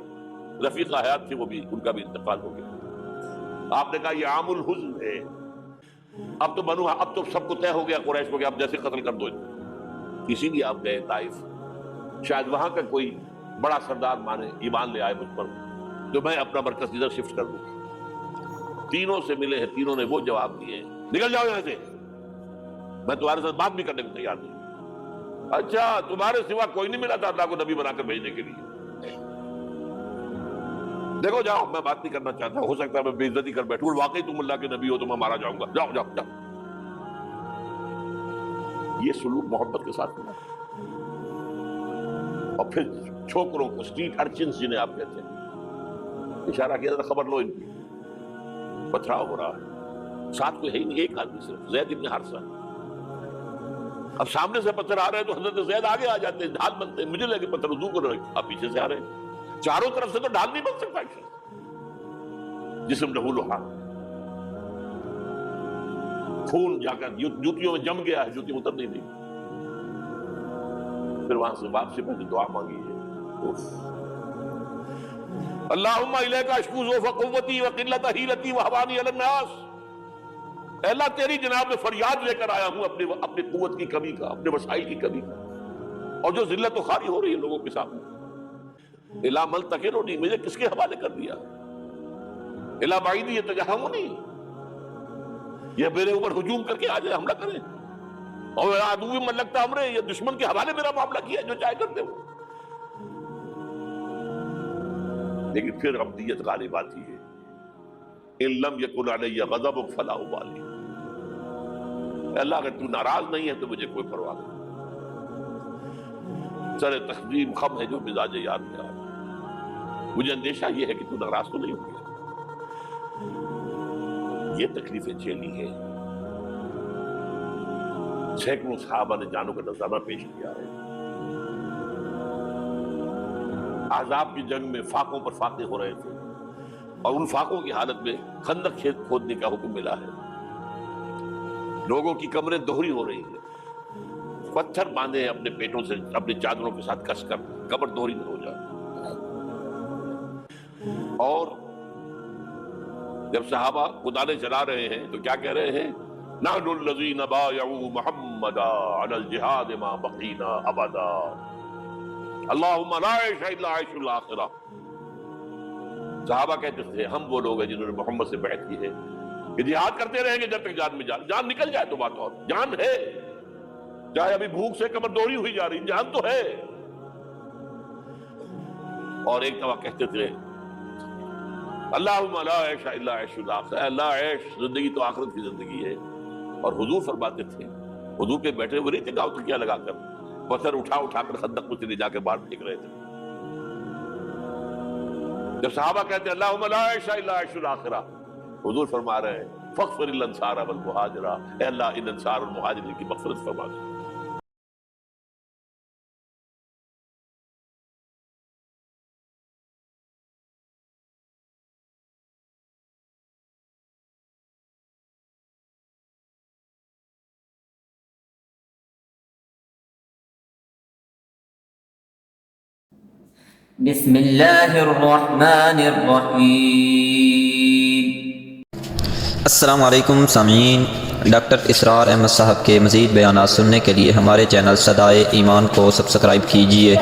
رفیقہ حیات تھی، وہ بھی، ان کا بھی انتقال ہو گیا۔ آپ نے کہا یہ عام الحزن ہے، اب تو سب کو طے ہو گیا قریش کو کہ اب جیسے قتل کر دو، اسی لیے آپ گئے طائف، شاید وہاں کا کوئی بڑا سردار مانے ایمان لے آئے مجھ پر تو میں اپنا مرکز ادھر شفٹ کر دوں۔ تینوں سے ملے ہیں، تینوں نے وہ جواب دیے، نکل جاؤ یہاں سے، میں تمہارے ساتھ بات بھی کرنے کو تیار نہیں۔ اچھا تمہارے سوا کوئی نہیں ملا تھا اللہ کو نبی بنا کر بھیجنے کے لیے؟ دیکھو جاؤ، میں بات نہیں کرنا چاہتا، ہو سکتا ہے میں بے عزتی کر بیٹھوں، واقعی تم اللہ کے نبی ہو تو میں مارا جاؤں گا، جاؤ جاؤ جاؤ۔ یہ سلوک محبت کے ساتھ ہوا، اور پھر چھوکروں کو، اسٹریٹ ارچنز جنہیں آپ کہتے ہیں، اشارہ کیا تھا خبر لو ان کی، پتھراؤ ہو رہا ہے، ساتھ کوئی ہے ہی نہیں، ایک آدمی صرف، زید ابن حارثہ۔ اب سامنے سے پتھر آ رہے ہیں تو حضرت زید آگے آ جاتے ہیں، ڈھال بنتے ہیں، مجھے لگے پتھر حضور کو رہے، آپ پیچھے سے آ رہے ہیں، چاروں طرف سے تو ڈھال نہیں بن سکتا، جسم لہو لوہا، خون جا کر جوتیوں میں جم گیا ہے، جوتی اتر نہیں دی. پھر وہاں سے واپسی پہلے دعا مانگی ہے، اللہم الیک اشکو ضعف قوتی وقلت حیلتی وہوانی علی الناس. اے اللہ تیری جناب میں فریاد لے کر آیا ہوں اپنی قوت کی کمی کا، اپنے وسائل کی کمی کا، اور جو ذلت و خواری ہو رہی ہے لوگوں کے سامنے. الا ملتقنونی، مجھے کس کے حوالے کر دیا؟ الا بعیدی یتجہمونی، یہ میرے اوپر ہجوم کر کے آ جائے، حملہ کرے. اور عدو من لگتا امرے، یہ دشمن کے حوالے میرا معاملہ کیا، جو چاہے کرتے ہو. لیکن پھر عبدیت غالب آتی ہے. ان لم یکن علی غضبک فلا ابالی، اللہ اگر تو ناراض نہیں ہے تو مجھے کوئی پرواہ نہیں. سر تقدیم خم ہے جو مزاج یار میں آ، مجھے اندیشہ یہ ہے کہ تو ناراض تو نہیں ہو گیا. یہ تکلیفیں جھیلی ہے. سینکڑوں صحابہ نے جانوں کا نذرانہ پیش کیا ہے. احزاب کی جنگ میں فاقوں پر فاقے ہو رہے تھے، اور ان فاقوں کی حالت میں خندق کھودنے کا حکم ملا ہے. لوگوں کی کمریں دوہری ہو رہی ہیں، پتھر باندھے ہیں اپنے پیٹوں سے، اپنے چادروں کے ساتھ کس کر کمر دوہری نہ ہو جائے. اور جب صحابہ کدالیں چلا رہے ہیں تو کیا کہہ رہے ہیں؟ نحن الذین بایعوا محمدا علی الجہاد ما بقینا ابدا، اللہم لا عیش الا عیش الاخرہ. صحابہ کہتے تھے ہم وہ لوگ ہیں جنہوں نے محمد سے بیعت کی ہے کہ جہاد کرتے رہیں گے جب تک جان میں جان نکل جائے تو بات اور. جان ہے، چاہے ابھی بھوک سے کمر دوہری ہوئی جا رہی، جان تو ہے. اور ایک دفعہ کہتے تھے اللہم لا عیش الا عیش الاخرہ، اللہ عیش، زندگی تو آخرت کی زندگی ہے. اور حضور فرماتے تھے، حضور کے بیٹھے ہوئے نہیں تھے گاؤں تکیہ لگا کر، پتھر اٹھا کر خندق میں سے لے جا کے باہر پھینک رہے تھے. جب صحابہ کہتے ہیں اللہم لا عیش الا عیش الاخرہ، حضور فرما رہے ہیں فاغفر للانصار والمہاجرہ، اے اللہ ان انصار اور مہاجرین کی مغفرت فرما دے. بسم اللہ الرحمن الرحیم. السلام علیکم سامعین، ڈاکٹر اسرار احمد صاحب کے مزید بیانات سننے کے لیے ہمارے چینل صدائے ایمان کو سبسکرائب کیجیے.